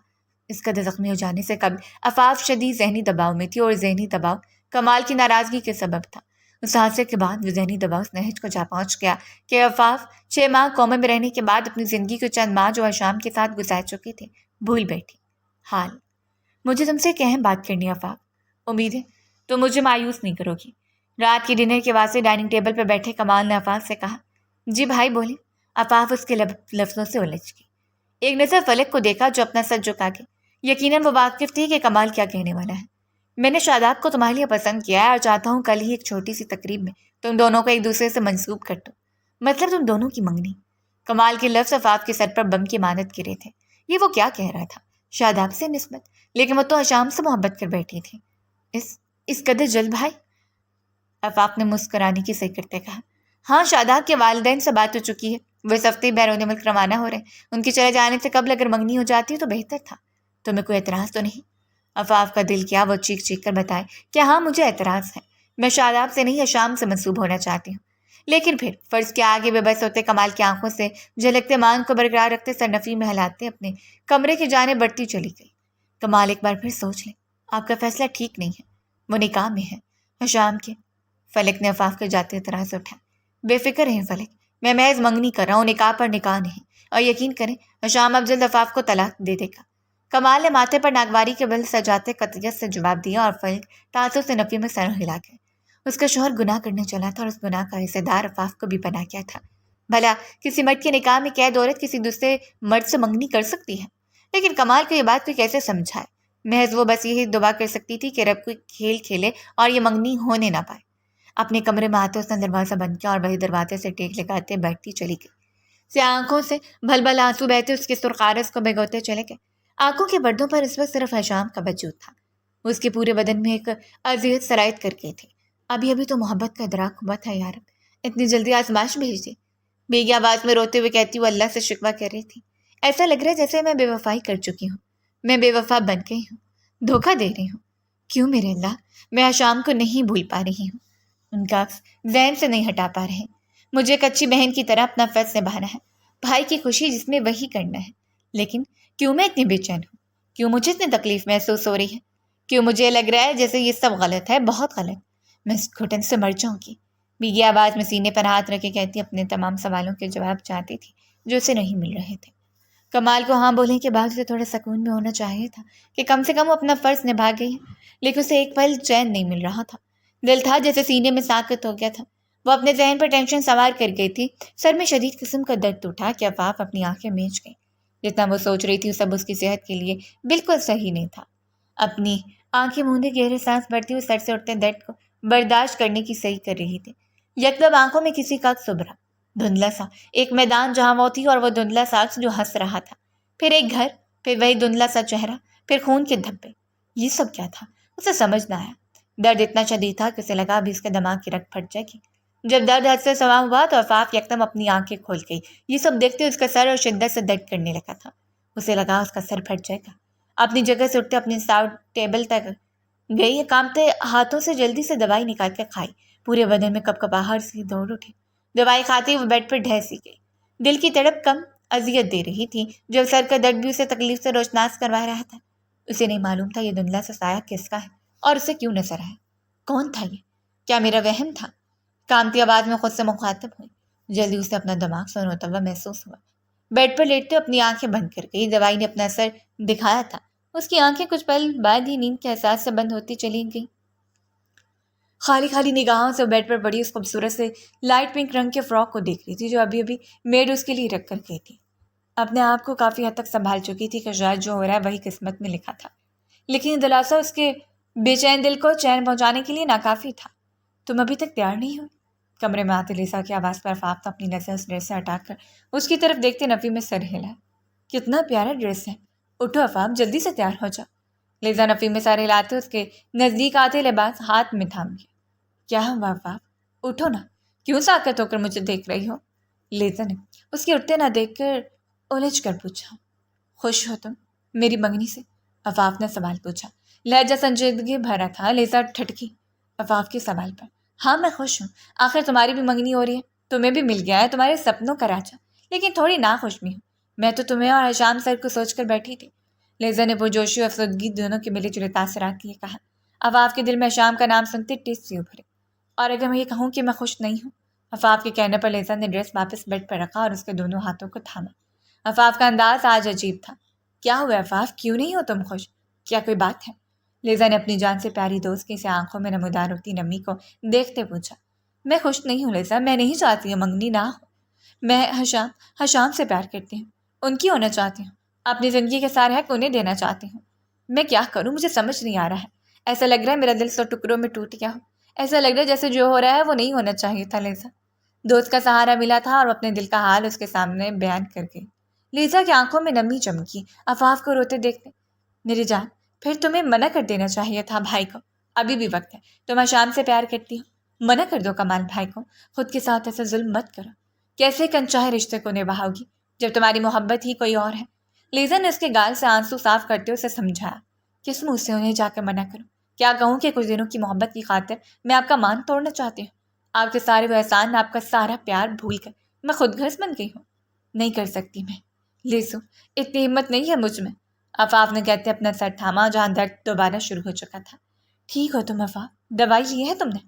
[SPEAKER 1] اس قدر زخمی ہو جانے سے قبل عفاف شدید ذہنی دباؤ میں تھی، اور ذہنی دباؤ کمال کی ناراضگی کے سبب تھا۔ اس حادثے کے بعد وہ ذہنی دباؤ اس نہج کو جا پہنچ گیا کہ عفاف 6 ماہ کومے میں رہنے کے بعد اپنی زندگی کے چند ماہ جو حشام کے ساتھ گزار چکے تھے بھول بیٹھی۔ حال مجھے تم سے ایک اہم بات کرنی ہے عفاف، امید ہے تم مجھے مایوس نہیں کرو گی۔ رات کے ڈنر کے واسطے ڈائننگ ٹیبل پر بیٹھے کمال نے عفاف سے کہا۔ جی بھائی بولے۔ عفاف اس کے لفظوں سے الجھ گئی۔ ایک نظر فلک کو دیکھا جو اپنا سر جھکا کے یقیناً وہ واقف تھی کہ کمال کیا کہنے والا ہے۔ میں نے شاداب کو تمہارے لیے پسند کیا ہے اور چاہتا ہوں کل ہی ایک چھوٹی سی تقریب میں تم دونوں کو ایک دوسرے سے منسوب کر دو، مطلب تم دونوں کی منگنی۔ کمال کے لفظ عفاف کے سر پر بم کی مانند گرے تھے۔ یہ وہ کیا کہہ رہا تھا؟ شاداب سے نسبت؟ لیکن وہ تو حشام سے محبت کر بیٹھی تھی۔ اس قدر جلد بھائی؟ عفاف نے مسکرانے کی صحیح کرتے کہا۔ ہاں، شاداب کے والدین سے بات ہو چکی ہے، وہ اس ہفتے بیرون ملک روانہ ہو رہے ہیں۔ ان کے چلے جانے سے قبل اگر منگنی ہو جاتی تو بہتر تھا۔ تمہیں کوئی اعتراض تو نہیں؟ عفاف کا دل کیا وہ چیخ چیخ کر بتائے کہ ہاں مجھے اعتراض ہے، میں شاداب سے نہیں حشام سے منسوب ہونا چاہتی ہوں۔ لیکن پھر فرض کے آگے بے بس ہوتے کمال کی آنکھوں سے جھلکتے مان کو برقرار رکھتے سرنفی میں ہلاتے اپنے کمرے کی جانب بڑھتی چلی گئی۔ کمال ایک بار پھر سوچ لیں، آپ کا فیصلہ ٹھیک نہیں ہے، وہ نکاح میں ہے حشام کے۔ فلک نے عفاف کے جاتے اعتراض اٹھایا۔ بے فکر رہیں فلک، میں محض منگنی کر رہا ہوں، نکاح پر نکاح نہیں۔ اور یقین کریں حشام اب جلد عفاف کو طلاق دے دے گا۔ کمال نے ماتھے پر ناگواری کے بل سجاتے قطعیت سے جواب دیا اور فلک تعصب سے نفی میں سر ہلا گیا۔ اس کا شوہر گناہ کرنے چلا تھا اور اس گناہ کا حصے دار عفاف کو بھی بنا کیا تھا۔ بھلا کسی مرد کے نکاح میں قید عورت کسی دوسرے مرد سے منگنی کر سکتی ہے؟ لیکن کمال کو یہ بات کوئی کیسے سمجھائے؟ محض وہ بس یہی دعا کر سکتی تھی کہ رب کوئی کھیل کھیلے اور یہ منگنی ہونے نہ پائے۔ اپنے کمرے میں آتے اس نے دروازہ بند کیا اور وہی دروازے سے ٹیک لگاتے بیٹھتی چلی گئی۔ سیاہ آنکھوں سے بھل بھل آنسو بہتے اس کے سرخارس کو بھگوتے چلے گئے۔ آنکھوں کے پردوں پر اس وقت صرف حشام کا وجود تھا۔ اس کے پورے بدن میں ایک اذیت سرایت کر گئی تھی۔ ابھی تو محبت کا ادراک ہوا تھا یار، اتنی جلدی آزمائش بھیج دی۔ بھیگی آواز میں روتے ہوئے کہتی وہ اللہ سے شکوہ کر رہی تھی۔ ایسا لگ رہا ہے جیسے میں بے وفائی کر چکی ہوں، میں بے وفا بن گئی ہوں، دھوکہ دے رہی ہوں۔ کیوں میرے اللہ، میں حشام کو نہیں بھول پا رہی ہوں، ان کا عکس ذہن سے نہیں ہٹا پا رہے۔ مجھے ایک اچھی بہن کی طرح اپنا فرض نبھانا ہے، بھائی کی خوشی جس میں وہی کرنا ہے۔ لیکن کیوں میں اتنی بے چین ہوں؟ کیوں مجھے اتنی تکلیف محسوس ہو رہی ہے؟ کیوں مجھے لگ رہا ہے جیسے یہ سب غلط ہے، بہت غلط؟ میں اس گھٹن سے مر جاؤں گی۔ بھیگی آواز میں سینے پر ہاتھ رکھے کہتی اپنے تمام سوالوں کے جواب چاہتی تھی جو اسے نہیں مل رہے تھے۔ کمال کو ہاں بولنے کے بعد اسے تھوڑا سکون میں ہونا چاہیے تھا کہ کم سے کم وہ اپنا فرض نبھا گئی ہے، لیکن اسے ایک پل چین نہیں مل رہا تھا۔ دل تھا جیسے سینے میں ساکت ہو گیا تھا۔ وہ اپنے ذہن پر ٹینشن سوار کر گئی تھی۔ سر میں شدید قسم کا درد اٹھا کہ عفاف اپنی آنکھیں میچ گئی۔ جتنا وہ سوچ رہی تھی سب اس کی صحت کے لیے بالکل صحیح نہیں تھا۔ اپنی آنکھیں موندے گہرے سانس بھرتی ہوئی سر سے اٹھتے درد کو برداشت کرنے کی صحیح کر رہی تھی۔ یکدم آنکھوں میں کسی کا عکس ابھرا، دھندلا سا ایک میدان جہاں وہ تھی اور وہ دھندلا سا عکس جو ہنس رہا تھا، پھر ایک گھر، پھر وہی دھندلا سا چہرہ، پھر خون کے دھبے۔ یہ سب کیا تھا؟ اسے سمجھ نہ آیا۔ درد اتنا شدید تھا کہ اسے لگا ابھی اس کے دماغ کی رگ پھٹ جائے گی۔ جب درد حد سے سوا ہوا تو عفاف یکدم اپنی آنکھیں کھول گئی۔ یہ سب دیکھتے اس کا سر اور شدت سے درد کرنے لگا تھا۔ اسے لگا اس کا سر پھٹ جائے گا۔ اپنی جگہ سے اٹھتے اپنی ساؤٹ ٹیبل تک گئی، کانپتے ہاتھوں سے جلدی سے دوائی نکال کے کھائی۔ پورے بدن میں کپکپاہٹ سی دوڑ اٹھی۔ دوائی کھاتے وہ بیڈ پر ڈھیسی گئی۔ دل کی تڑپ کم اذیت دے رہی تھی، جب سر کا درد بھی اسے تکلیف سے روشناس کروا رہا تھا۔ اسے نہیں معلوم تھا یہ دھندلا سا سایہ کس کا ہے اور اسے کیوں نظر آیا۔ کون تھا یہ؟ کیا میرا وہم تھا؟ کانپتی آواز میں خود سے مخاطب ہوئی۔ جلدی اسے اپنا دماغ سنوتا ہوا محسوس ہوا۔ بیڈ پر لیٹتے اپنی آنکھیں بند کر گئی۔ دوائی نے اپنا اثر دکھایا تھا۔ اس کی آنکھیں کچھ پل بعد ہی نیند کے احساس سے بند ہوتی چلی گئی۔ خالی خالی نگاہوں سے بیڈ پر پڑی اس خوبصورت سے لائٹ پنک رنگ کے فراک کو دیکھ رہی تھی جو ابھی میڈ اس کے لیے رکھ کر گئی تھی۔ اپنے آپ کو کافی حد تک سنبھال چکی تھی کہ شاید جو ہو رہا ہے وہی قسمت میں لکھا تھا، لیکن یہ دلاسا اس کے بے چین دل کو چین پہنچانے کے لیے ناکافی تھا۔ تم ابھی تک تیار نہیں ہو؟ کمرے میں آتے لیسا کی آواز پر عفاف نے اپنی نظر اس ڈریس سے ہٹا کر اس کی طرف دیکھتے نفی میں سر ہلا۔ کتنا پیارا ڈریس ہے، اٹھو عفاف، جلدی سے تیار ہو جاؤ۔ لیزا نفی میں سر ہلاتے اس کے نزدیک آتے لباس ہاتھ میں تھام گیا۔ کیا ہوا عفاف، اٹھو نا، کیوں ساکت ہو کر مجھے دیکھ رہی ہو؟ لیزا نے اس کے اٹھتے نہ دیکھ کر الجھ کر پوچھا۔ خوش ہو تم میری منگنی سے؟ عفاف نے سوال پوچھا۔ لہجہ سنجیدگی بھرا تھا۔ لیزا ٹھٹکی عفاف کے سوال پر۔ ہاں میں خوش ہوں، آخر تمہاری بھی منگنی ہو رہی ہے، تمہیں بھی مل گیا ہے تمہارے سپنوں کا راجا، لیکن تھوڑی ناخوش بھی ہوں۔ میں تو تمہیں اور حشام سر کو سوچ کر بیٹھی تھی۔ لیزا نے پرجوشی و افسردگی دونوں کے ملے جلے تاثرات لیے کہا۔ عفاف کے دل میں حشام کا نام سنتے ٹس سے ابھرے۔ اور اگر میں یہ کہوں کہ میں خوش نہیں ہوں؟ عفاف کے کہنے پر لیزا نے ڈریس واپس بیڈ پر رکھا اور اس کے دونوں ہاتھوں کو تھاما۔ عفاف کا انداز آج عجیب تھا۔ کیا ہوا عفاف، کیوں نہیں ہو تم خوش؟ کیا کوئی بات ہے؟ لیزا نے اپنی جان سے پیاری دوست کی سے آنکھوں میں نمودار ہوتی نمی کو دیکھتے پوچھا۔ میں خوش نہیں ہوں لیزا، میں نہیں چاہتی ہوں منگنی نہ ہو۔ میں حشام سے پیار کرتی ہوں، ان کی ہونا چاہتی ہوں، اپنی زندگی کے سارے حق انہیں دینا چاہتی ہوں۔ میں کیا کروں، مجھے سمجھ نہیں آ رہا ہے۔ ایسا لگ رہا ہے میرا دل 100 ٹکڑوں میں ٹوٹ گیا ہو۔ ایسا لگ رہا ہے جیسے جو ہو رہا ہے وہ نہیں ہونا چاہیے تھا لیزا۔ دوست کا سہارا ملا تھا اور اپنے دل کا حال اس کے سامنے بیان کر گئی۔ لیزا کی آنکھوں میں نمی چمکی عفاف کو روتے دیکھتے۔ میری جان، پھر تمہیں منع کر دینا چاہیے تھا بھائی کو، ابھی بھی وقت ہے، تم حشام سے پیار کرتی ہو، منع کر دو کمال بھائی کو، خود کے ساتھ ایسا ظلم مت کرو۔ کیسے کنچاہے رشتے کو نبھاؤ گی جب تمہاری محبت ہی کوئی اور ہے؟ لیزا نے اس کے گال سے آنسو صاف کرتے اسے سمجھایا۔ کس منہ سے انہیں جا کر منع کروں؟ کیا کہوں کہ کچھ دنوں کی محبت کی خاطر میں آپ کا مان توڑنا چاہتی ہوں؟ آپ کے سارے وہ احسان، آپ کا سارا پیار بھول کر میں خود غرض بن گئی ہوں؟ نہیں کر سکتی میں لیزو، اتنی ہمت نہیں ہے مجھ میں۔ عفاف نے کہتے اپنا سر تھاما جہاں درد دوبارہ شروع ہو چکا تھا۔ ٹھیک ہو تم عفاف؟ دوائی لی ہے تم نے؟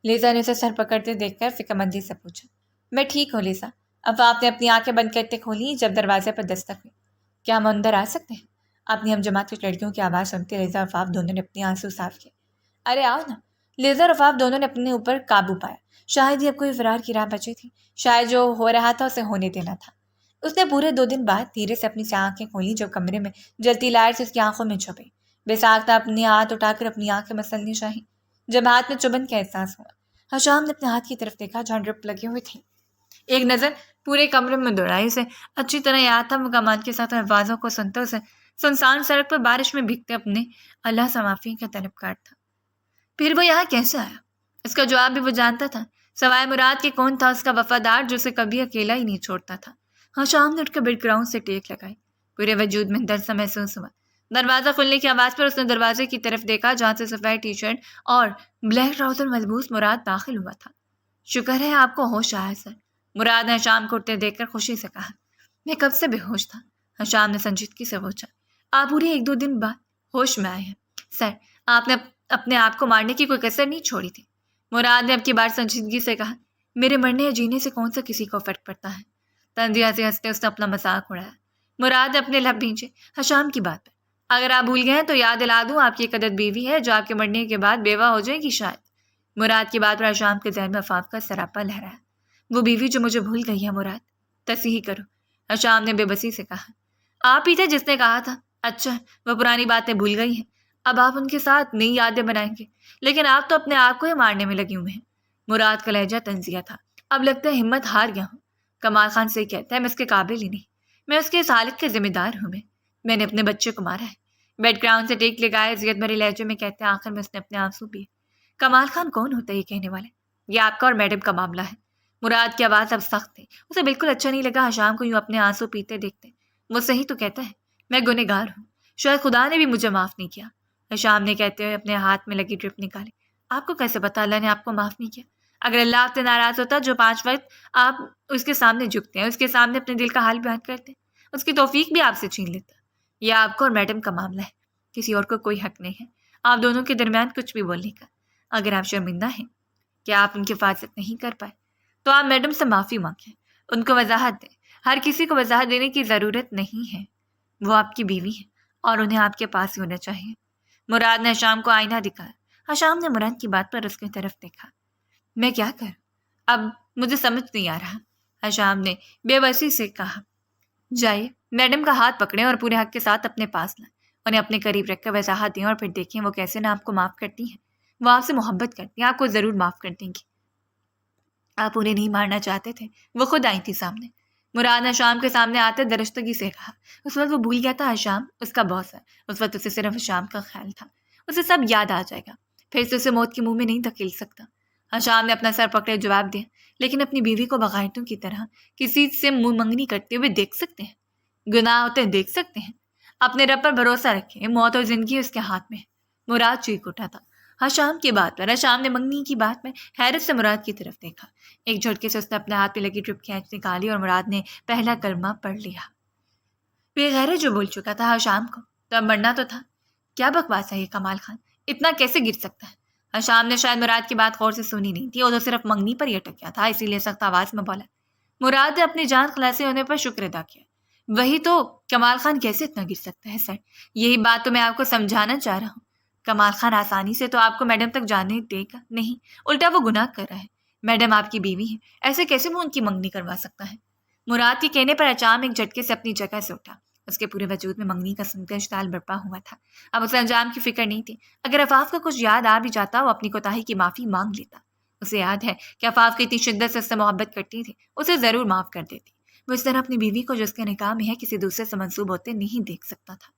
[SPEAKER 1] لیزا نے اسے سر پکڑتے دیکھ کر فکر مندی سے پوچھا۔ میں ٹھیک ہوں لیزا، عفاف نے اپنی آنکھیں بند کرتے کھولی جب دروازے پر دستک ہوئی۔ کیا ہم اندر آ سکتے ہیں؟ اپنی ہم جماعت کی لڑکیوں کی آواز سنتی لیزا اور عفاف دونوں نے اپنی آنسو صاف کیے۔ ارے آؤ نا۔ لیزا اور عفاف دونوں نے اپنے اوپر قابو پایا۔ شاید ہی اب کوئی فرار کی راہ بچی تھی، شاید جو ہو رہا تھا اسے ہونے دینا تھا۔ اس نے پورے 2 دن بعد دھیرے سے اپنی آنکھیں کھولی جو کمرے میں جلتی لائٹ سے اس کی آنکھوں میں چھپی۔ بے ساختہ اپنی ہاتھ اٹھا کر اپنی آنکھیں مسلنی چاہی جب ہاتھ میں چبھن کا احساس ہوا۔ حشام نے اپنے ہاتھ کی طرف دیکھا جہاں ڈرپ لگے ہوئے تھے۔ ایک نظر پورے کمرے میں دوڑائی۔ اسے اچھی طرح یاد تھا وہ کمال کے ساتھ آوازوں کو سنتا اسے سنسان سڑک پر بارش میں بھیگتے اپنے اللہ سے معافی کا طلبگار تھا۔ پھر وہ یہاں کیسے آیا؟ اس کا جواب بھی وہ جانتا تھا، سوائے مراد کے کون تھا اس کا وفادار جو اسے کبھی اکیلا ہی نہیں چھوڑتا تھا۔ حشام نے اٹھ کر بیک گراؤنڈ سے ٹیک لگائی۔ پورے وجود میں درد سا محسوس ہوا۔ دروازہ کھلنے کی آواز پر اس نے دروازے کی طرف دیکھا جہاں سے سفید ٹی شرٹ اور بلیک ٹراؤزر ملبوس مراد داخل ہوا تھا۔ شکر ہے آپ کو ہوش آیا سر، مراد نے حشام کو اٹھتے دیکھ کر خوشی سے کہا۔ میں کب سے بے ہوش تھا، حشام نے سنجیدگی سے پوچھا۔ آپ پورے 1-2 دن بعد ہوش میں آئے ہیں سر، آپ نے اپنے آپ کو مارنے کی کوئی کسر نہیں چھوڑی تھی، مراد نے اب کی بار سنجیدگی سے کہا۔ میرے مرنے یا جینے سے کون سا کسی کو فرق پڑتا ہے؟ طنزیہ سے ہنستے اس نے اپنا مذاق اڑایا۔ مراد نے اپنے لب بھینچے حشام کی بات پر۔ اگر آپ بھول گئے ہیں تو یاد دلا دوں، آپ کی ایک عدد بیوی ہے جو آپ کے مرنے کے بعد بیوہ ہو جائے گی شاید۔ مراد کی بات پر حشام کے ذہن میں عفاف کا سراپا لہرایا۔ وہ بیوی جو مجھے بھول گئی ہے مراد، تصحیح کرو، حشام نے بے بسی سے کہا۔ آپ ہی تھے جس نے کہا تھا۔ اچھا، وہ پرانی باتیں بھول گئی ہیں، اب آپ ان کے ساتھ نئی یادیں بنائیں گے، لیکن آپ تو اپنے آپ کو ہی مارنے میں لگے ہوئے ہیں۔ مراد کا لہجہ طنزیہ تھا۔ اب لگتا ہے ہمت ہار گیا ہوں، کمال خان سے کہتا ہے میں اس کے قابل ہی نہیں، میں اس کے اس حالت کے ذمہ دار ہوں۔ میں نے اپنے بچے کو مارا ہے، بیڈ گراؤنڈ سے ٹیک لگائے اذیت بھرے لہجے میں کہتے ہیں۔ آخر میں اس نے اپنے آنسو پیے۔ کمال خان کون ہوتا ہے یہ کہنے والا؟ یہ آپ کا اور میڈم کا معاملہ ہے۔ مراد کی آواز اب سخت تھی، اسے بالکل اچھا نہیں لگا حشام کو یوں اپنے آنسو پیتے دیکھتے۔ وہ صحیح تو کہتا ہے، میں گنہگار ہوں، شاید خدا نے بھی مجھے معاف نہیں کیا، حشام نے کہتے ہوئے اپنے ہاتھ میں لگی ڈرپ نکالی۔ آپ کو کیسے پتا اللہ نے آپ کو معاف نہیں کیا؟ اگر اللہ آپ سے ناراض ہوتا جو 5 وقت آپ اس کے سامنے جھکتے ہیں، اس کے سامنے اپنے دل کا حال بیان کرتے ہیں، اس کی توفیق بھی آپ سے چھین لیتا۔ یہ آپ کو اور میڈم کا معاملہ ہے، کسی اور کو کوئی حق نہیں ہے آپ دونوں کے درمیان کچھ بھی بولنے کا۔ اگر آپ شرمندہ ہیں کہ آپ ان کی حفاظت نہیں کر پائے تو آپ میڈم سے معافی مانگیں، ان کو وضاحت دیں۔ ہر کسی کو وضاحت دینے کی ضرورت نہیں ہے، وہ آپ کی بیوی ہے اور انہیں آپ کے پاس ہی ہونا چاہیے۔ مراد نے حشام کو آئینہ دکھایا۔ حشام نے مراد کی بات پر اس کی طرف دیکھا۔ میں کیا کروں اب، مجھے سمجھ نہیں آ رہا، حشام نے بے بسی سے کہا۔ جائیے میڈم کا ہاتھ پکڑیں اور پورے حق کے ساتھ اپنے پاس لائیں، انہیں اپنے قریب رکھ کر وضاحت دیں اور پھر دیکھیں وہ کیسے نہ آپ کو معاف کرتی ہیں۔ وہ آپ سے محبت کرتی ہیں، آپ کو ضرور معاف کر دیں گی۔ آپ انہیں نہیں مارنا چاہتے تھے، وہ خود آئی تھی سامنے، مراد نے حشام کے سامنے آتے درستگی سے کہا۔ اس وقت وہ بھول گیا تھا حشام اس کا باس ہے، اس وقت اسے صرف حشام کا خیال تھا۔ اسے سب یاد آ جائے گا، پھر سے اسے موت کے منہ میں نہیں دھکیل سکتا۔ حشام نے اپنا سر پکڑے جواب دیا، لیکن اپنی بیوی کو بغیرتوں کی طرح کسی سے منہ منگنی کرتے ہوئے دیکھ سکتے ہیں؟ گناہ ہوتے دیکھ سکتے ہیں؟ اپنے رب پر بھروسہ رکھیں، موت اور زندگی اس کے ہاتھ میں ہے۔ مراد چیخ اٹھا تھا حشام کی بات پر۔ حشام نے منگنی کی بات میں حیرت سے مراد کی طرف دیکھا۔ ایک جھٹکے سے اس نے اپنے ہاتھ پہ لگی ڈرپ کھینچ نکالی اور مراد نے پہلا کلمہ پڑھ لیا۔ بغیر جو بول چکا تھا حشام کو، تو اب مرنا تو تھا۔ کیا بکواس ہے یہ کمال خان، اتنا کیسے گر سکتا ہے؟ حشام نے شاید مراد کی بات غور سے سنی نہیں تھی، وہ تو صرف منگنی پر ہی اٹک گیا تھا، اسی لیے سخت آواز میں بولا۔ مراد نے اپنی جان خلاصی ہونے پر شکر ادا کیا۔ وہی تو، کمال خان کیسے اتنا گر سکتا ہے سر؟ یہی بات تو میں آپ کو سمجھانا چاہ رہا ہوں۔ کمال خان آسانی سے تو آپ کو میڈم تک جانے دے گا نہیں، الٹا وہ گناہ کر رہا ہے۔ میڈم آپ کی بیوی ہے، ایسے کیسے وہ ان کی منگنی کروا سکتا ہے؟ مراد کے کہنے پر اچانک ایک جھٹکے سے اپنی جگہ سے اٹھا۔ اس کے پورے وجود میں منگنی کا سنکش تال برپا ہوا تھا۔ اب اسے انجام کی فکر نہیں تھی۔ اگر عفاف کا کچھ یاد آ بھی جاتا وہ اپنی کوتاہی کی معافی مانگ لیتا۔ اسے یاد ہے کہ عفاف کی اتنی شدت سے اس سے محبت کرتی تھی، اسے ضرور معاف کر دیتی۔ وہ اس طرح اپنی بیوی کو جس کے نکاح میں ہے کسی دوسرے سے منسوب ہوتے نہیں دیکھ سکتا تھا۔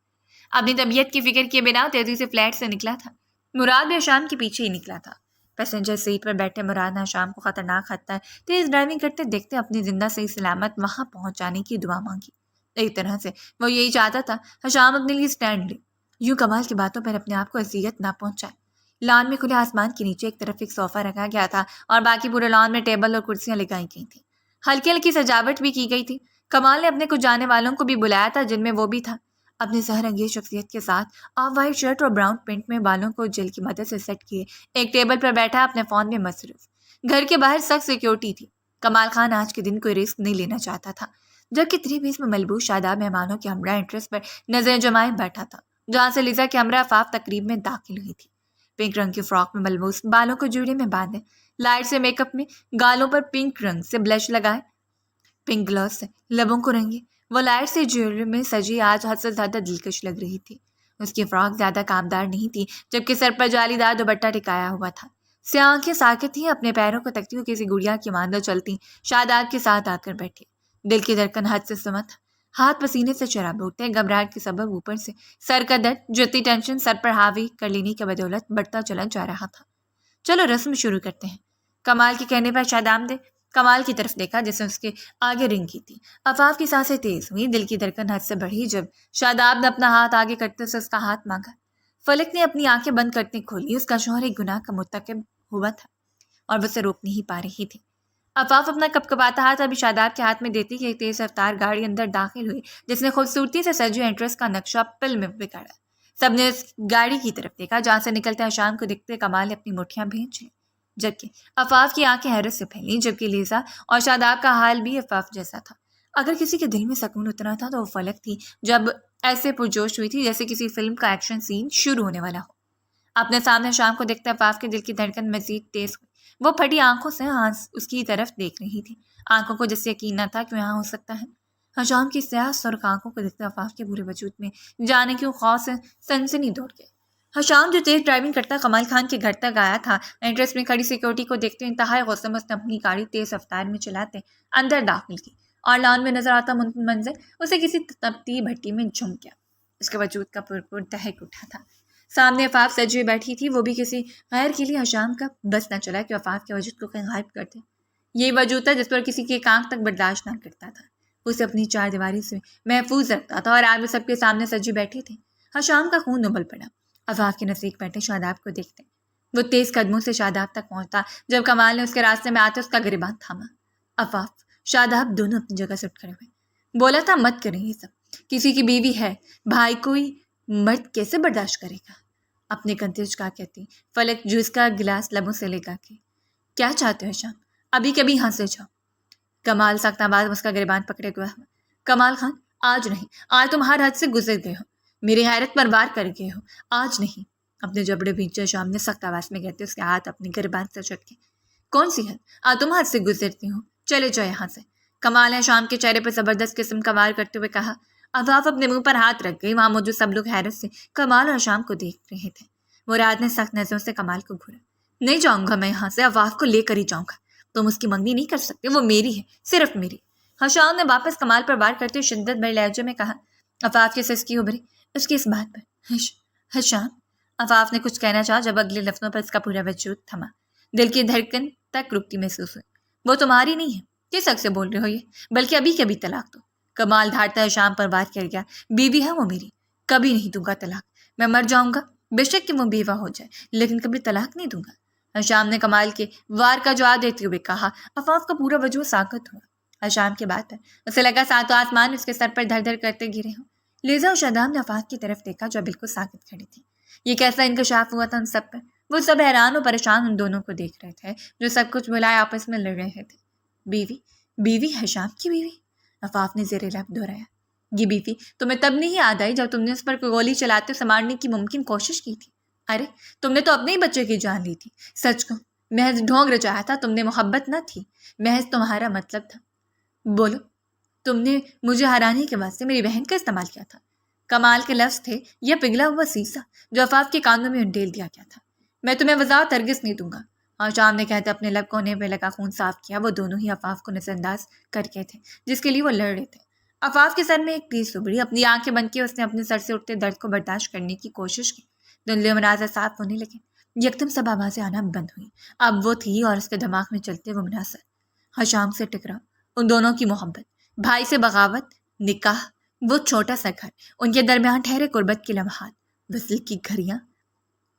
[SPEAKER 1] اپنی طبیعت کی فکر کیے بنا تیزی سے فلیٹ سے نکلا تھا۔ مراد بھی شام کے پیچھے ہی نکلا تھا۔ پیسنجر سیٹ پر بیٹھے مراد نے شام کو خطرناک خطہ تیز ڈرائیونگ کرتے دیکھتے اپنی زندہ صحیح سلامت وہاں پہنچانے کی دعا مانگی۔ ایک طرح سے وہ یہی چاہتا تھا شام اپنے لیے اسٹینڈ لے، یوں کمال کی باتوں پر اپنے آپ کو اذیت نہ پہنچائے۔ لان میں کھلے آسمان کے نیچے ایک طرف ایک صوفہ رکھا گیا تھا اور باقی پورے لان میں ٹیبل اور کرسیاں لگائی گئی تھیں۔ ہلکی ہلکی سجاوٹ بھی کی گئی تھی۔ کمال نے اپنے کچھ جانے والوں کو بھی بلایا تھا جن میں وہ بھی تھا۔ اپنی سحر انگیز شخصیت کے ساتھ آف وائٹ شرٹ اور براؤن پینٹ میں بالوں کو جیل کی مدد سے سیٹ کیے ایک ٹیبل پر بیٹھا اپنے فون میں مصروف۔ گھر کے باہر سخت سیکیورٹی تھی۔ کمال خان آج کے دن کوئی رسک نہیں لینا چاہتا تھا، جبکہ 320 میں ملبوس شاداب مہمانوں کے ہمراہ انٹرسٹ پر نظر جمائے بیٹھا تھا، جہاں سے لیزا کے ہمراہ عفاف تقریب میں داخل ہوئی تھی۔ پنک رنگ کی فراک میں ملبوس، بالوں کو جوڑے میں باندھے، لائٹ سے میک اپ میں، گالوں پر پنک رنگ سے بلش لگائے، پنک گلوز سے لبوں کو رنگے، وہ لائٹ سے جیولری میں سجی آج حد سے زیادہ دلکش لگ رہی تھی۔ اس کی فراک زیادہ کامدار نہیں تھی، جبکہ سر پر جالی دار دوپٹہ ٹکایا ہوا تھا۔ سیاہ آنکھیں ساکت تھیں، اپنے پیروں کو تکتی ہوئی کسی گڑیا کی مانند چلتی شاداب کے ساتھ آ کر بیٹھی۔ دل کی دھڑکن حد سے سمت، ہاتھ پسینے سے چرا اٹھتے، گھبراہٹ کے سبب اوپر سے سر کا درد جتنی ٹینشن سر پر حاوی کر لینے کی بدولت بڑھتا چلا جا رہا تھا۔ چلو رسم شروع کرتے ہیں۔ کمال کے کہنے پر شاداب نے کمال کی طرف دیکھا جسے اس کے آگے رنگ کی تھی۔ عفاف کی سانسیں تیز ہوئی، دل کی دھڑکن حد سے بڑھی جب شاداب نے اپنا ہاتھ آگے کرتے سے اس کا ہاتھ مانگا۔ فلک نے اپنی آنکھیں بند کرتے کھولی۔ اس کا شوہر ایک گناہ کا مرتکب ہوا تھا اور وہ اسے روک نہیں پا رہی تھی۔ عفاف اپنا کپکپاتا ہاتھ ابھی شاداب کے ہاتھ میں دیتی کہ ایک تیز رفتار گاڑی اندر داخل ہوئی جس نے خوبصورتی سے سجی انٹرس کا نقشہ پل میں بگاڑا۔ سب نے اس گاڑی کی طرف دیکھا جہاں سے نکلتے شام کو دیکھتے کمال نے اپنی مٹھیاں بھینچ لی، جبکہ عفاف کی آنکھیں حیرت سے پھیلی، جبکہ لیزا اور شاداب کا حال بھی عفاف جیسا تھا۔ اگر کسی کے دل میں سکون اترا تھا تو وہ فلک تھی، جب ایسے پرجوش ہوئی تھی جیسے کسی فلم کا ایکشن سین شروع ہونے والا ہو۔ اپنے سامنے شام کو دیکھتے عفاف کے دل کی دھڑکن مزید تیز ہوئی۔ وہ پھٹی آنکھوں سے اس کی طرف دیکھ رہی تھی، آنکھوں کو جس سے یقین نہ تھا کہ یہاں ہو سکتا ہے۔ حشام کی سیاہ سرخ آنکھوں کو دیکھتے عفاف کے پورے وجود میں جانے کی خوف سے سنسنی دوڑ گئی۔ حشام جو تیز ڈرائیونگ کرتا کمال خان کے گھر تک آیا تھا، انٹرس میں کھڑی سیکیورٹی کو دیکھتے انتہائی غصے میں اس نے اپنی گاڑی تیز رفتار میں چلاتے اندر داخل کی اور لان میں نظر آتا منظر اسے کسی تپتی بھٹی میں جھونک گیا۔ اس کے وجود کا پرپر دہک اٹھا تھا۔ سامنے عفاف سجی بیٹھی تھی، وہ بھی کسی غیر کے لیے۔ حشام کا بس نہ چلا کہ عفاف کے وجود کو کہیں غائب کر دے۔ یہی وجود تھا جس پر کسی کی ایک آنکھ تک برداشت نہ کرتا تھا۔ اسے اپنی چار دیواری سے محفوظ رکھتا تھا اور آگے سب کے سامنے سجی بیٹھی تھی۔ حشام کا خون ابل پڑا عفاف کے نزدیک بیٹھے شاداب کو دیکھتے۔ وہ تیز قدموں سے شاداب تک پہنچتا جب کمال نے اس کے راستے میں آتے اس کا گریبان تھاما۔ عفاف، شاداب دونوں اپنی جگہ سے اٹھ کھڑے ہوئے۔ بولا تھا مت کریں یہ سب، کسی کی بیوی ہے، بھائی کوئی مرد کیسے برداشت کرے گا؟ اپنے کنتے چکا کہتی فلک جوس کا گلاس لبوں سے لے گا کے کیا چاہتے ہو شام؟ ابھی کبھی یہاں سے جاؤ۔ کمال سخت آواز میں اس کا گریبان پکڑے ہوا ہوا۔ کمال خان، آج نہیں، آج تم ہر حد سے گزر گئے ہو، میری حیرت پر وار کر گئے ہو، آج نہیں۔ اپنے جبڑے بھینچے شام نے سخت آواز میں کہتے اس کے ہاتھ اپنے گریبان سے چٹکے۔ کون سی حد؟ آج تم حد سے گزرتی ہو، چلے جاؤ یہاں سے۔ کمال نے شام کے چہرے پر زبردست قسم کا وار کرتے ہوئے کہا۔ عفاف اپنے منہ پر ہاتھ رکھ گئی۔ وہاں موجود سب لوگ حیرت سے کمال اور شام کو دیکھ رہے تھے۔ مراد نے سخت نظروں سے کمال کو گھورا۔ نہیں جاؤں گا میں یہاں سے، عفاف کو لے کر ہی جاؤں گا۔ تم اس کی منگنی نہیں کر سکتے، وہ میری ہے، صرف میری۔ حشام نے واپس کمال پر وار کرتے شدت بھرے لہجے میں کہا۔ عفاف کی سسکی ابھری اس کی اس بات پر۔ حشام، عفاف نے کچھ کہنا چاہا جب اگلے لفظوں پر اس کا پورا وجود تھما، دل کی دھڑکن تک رکتی محسوس ہوئی۔ وہ تمہاری نہیں ہے، کس حق سے بول رہے ہو یہ؟ بلکہ ابھی کے ابھی طلاق دو۔ کمال دھاڑتا حشام پر وار کر گیا۔ بیوی ہے وہ میری، کبھی نہیں دوں گا طلاق۔ میں مر جاؤں گا بے شک کہ وہ بیوہ ہو جائے، لیکن کبھی طلاق نہیں دوں گا۔ حشام نے کمال کے وار کا جواب دیتے ہوئے کہا۔ عفاف کا پورا وجود ساکت ہوا حشام کی بات پر۔ اسے لگا ساتوں آسمان اس کے سر پر دھر دھر کرتے گرے ہوں۔ لیزا اور شاداب نے عفاف کی طرف دیکھا جو بالکل ساکت کھڑی تھی۔ یہ کیسا انکشاف ہوا تھا ان سب پر؟ وہ سب حیران اور پریشان ان دونوں کو دیکھ رہے تھے جو سب کچھ بلائے آپس میں لڑ رہے تھے۔ بیوی؟ بیوی؟ حشام کی بیوی؟ عفاف نے زیر لب دہرایا۔ یہ بیوی تمہیں تب نہیں یاد آئی جب تم نے اس پر کوئی گولی چلاتے اسے مارنے کی ممکن کوشش کی تھی؟ ارے تم نے تو اپنے ہی بچے کی جان لی تھی۔ سچ کو محض ڈھونگ رچایا تھا، تم نے محبت نہ تھی، محض تمہارا مطلب تھا۔ بولو تم نے مجھے ہرانے کے واسطے میری بہن کا استعمال کیا تھا۔ کمال کے لفظ تھے یہ پگھلا ہوا سیسا جو آفاف کے کانوں میں انڈیل دیا گیا تھا۔ میں تمہیں وضاحت ہرگز نہیں دوں گا۔ شام نے کہتے اپنے لب کونے پہ لگا خون صاف کیا۔ وہ دونوں ہی آفاف کو نظر انداز کر کے تھے جس کے لیے وہ لڑ رہے تھے۔ آفاف کے سر میں ایک پیس ابھری، اپنی آنکھیں بند کی اس نے اپنے سر سے اٹھتے درد کو برداشت کرنے کی کوشش کی۔ دھندلے مناظر صاف ہونے لگے، یکدم سب آوازیں آنا بند ہوئی۔ اب وہ تھی اور اس کے دماغ میں چلتے وہ مناظر، شام سے ٹکرا، ان دونوں کی محبت، بھائی سے بغاوت، نکاح، وہ چھوٹا سا گھر، ان کے درمیان ٹھہرے قربت کے لمحات، وصل کی گھڑیاں،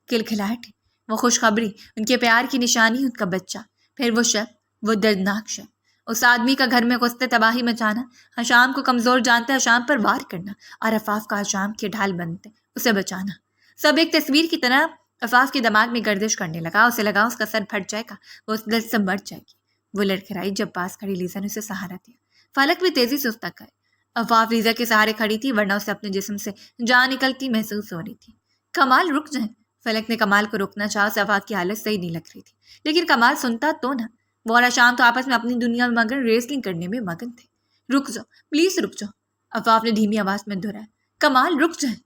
[SPEAKER 1] کھلکھلاہٹ، وہ خوشخبری، ان کے پیار کی نشانی، ان کا بچہ، پھر وہ شب، وہ دردناک شب، اس آدمی کا گھر میں گھستے تباہی مچانا، حشام کو کمزور جانتے حشام پر وار کرنا اور عفاف کا حشام کے ڈھال بنتے اسے بچانا، سب ایک تصویر کی طرح عفاف کے دماغ میں گردش کرنے لگا۔ اسے لگا اس کا سر پھٹ جائے گا، وہ اس درد سے مر جائے گی۔ وہ لڑکھڑائی جب پاس کھڑی لیزا نے اسے سہارا دیا۔ فلک بھی تیزی سے اس تک آئی۔ عفاف لیزا کے سہارے کھڑی تھی ورنہ اسے اپنے جسم سے جان نکلتی محسوس ہو رہی تھی۔ کمال رک جائیں۔ فلک نے کمال کو روکنا چاہا، اسے عفاف کی حالت صحیح نہیں لگ رہی تھی، لیکن کمال سنتا تو نہ۔ وہ اور حشام تو آپس میں اپنی دنیا میں مگن ریسلنگ کرنے میں مگن تھے۔ رک جاؤ، پلیز رک جاؤ، عفاف نے دھیمی آواز میں دہرایا۔ کمال رک جائیں،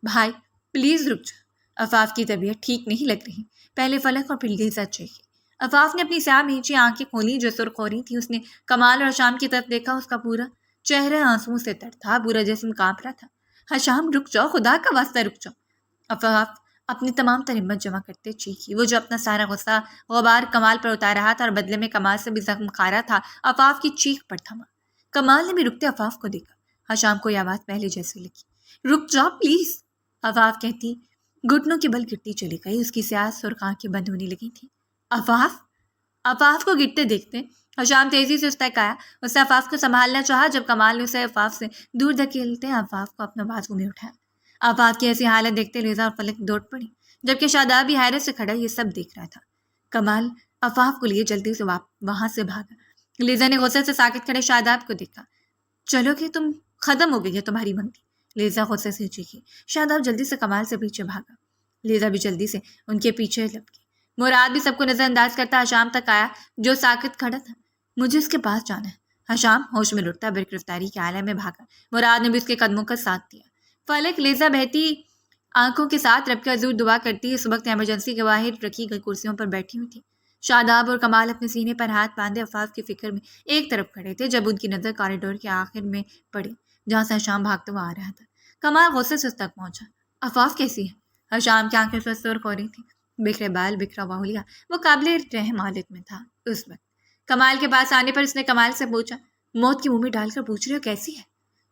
[SPEAKER 1] بھائی پلیز رک جاؤ۔ عفاف کی طبیعت ٹھیک نہیں لگ رہی، پہلے فلک اور پھر لیزا چیخی۔ عفاف نے اپنی سیاہ میچی آنکھیں کھولی جو سرخ ہو رہی تھی۔ اس نے کمال اور حشام کی طرف دیکھا، اس کا پورا چہرہ آنسوؤں سے تر تھا، پورا جسم کانپ رہا تھا۔ حشام رک جاؤ، خدا کا واسطہ رک جاؤ۔ عفاف اپنی تمام تر ہمت جمع کرتے چیخی۔ وہ جو اپنا سارا غصہ غبار کمال پر اتار رہا تھا اور بدلے میں کمال سے بھی زخم کھا رہا تھا، عفاف کی چیخ پر تھما۔ کمال نے بھی رکتے عفاف کو دیکھا۔ حشام کو یہ آواز پہلے جیسی لگی۔ رک جاؤ پلیز، عفاف کہتی گھٹنوں کے بل گرتی چلی گئی۔ اس کی سیاہ سرخ آنکھیں بند ہونے لگی تھیں۔ عفاف کو گرتے دیکھتے حشام تیزی سے اس تک آیا۔ اس نے عفاف کو سنبھالنا چاہا جب کمال نے اسے عفاف سے دور دھکیلتے عفاف کو اپنا بازو میں اٹھایا۔ عفاف کی ایسی حالت دیکھتے لیزا اور فلک دوڑ پڑی، جبکہ شاداب بھی حیرت سے کھڑا یہ سب دیکھ رہا تھا۔ کمال عفاف کو لیے جلدی سے وہاں سے بھاگا۔ لیزا نے غصے سے ساکت کھڑے شاداب کو دیکھا۔ چلو کہ تم ختم ہو گئی ہے تمہاری منگنی، لیزا غصے سے چیخی۔ شاداب جلدی سے کمال سے پیچھے بھاگا۔ لیزا بھی جلدی سے ان کے پیچھے لپکی۔ مراد بھی سب کو نظر انداز کرتا حشام تک آیا جو ساکت کھڑا تھا۔ مجھے اس کے پاس جانا ہے، حشام ہوش میں لٹتا برگرفتاری کے عالم میں بھاگا۔ مراد نے بھی اس کے قدموں کا ساتھ دیا۔ فلک لیزا بہتی آنکھوں کے ساتھ رب کا حضور دعا کرتی اس وقت ایمرجنسی کے باہر رکھی گئی کرسیوں پر بیٹھی ہوئی تھی۔ شاداب اور کمال اپنے سینے پر ہاتھ باندھے عفاف کی فکر میں ایک طرف کھڑے تھے جب ان کی نظر کوریڈور کے آخر میں پڑی جہاں سے حشام بھاگتا ہوا آ رہا تھا۔ کمال غصے سے اس تک پہنچا۔ عفاف کیسی ہے؟ حشام کی آنکھیں سے سرخ ہو رہی تھیں، بکھرے بال، بکھرا ہوا حلیہ، وہ قابل رحم حالت میں تھا اس وقت۔ کمال کے پاس آنے پر اس نے کمال سے پوچھا، موت کی منہ میں ڈال کر پوچھ رہے ہو کیسی ہے؟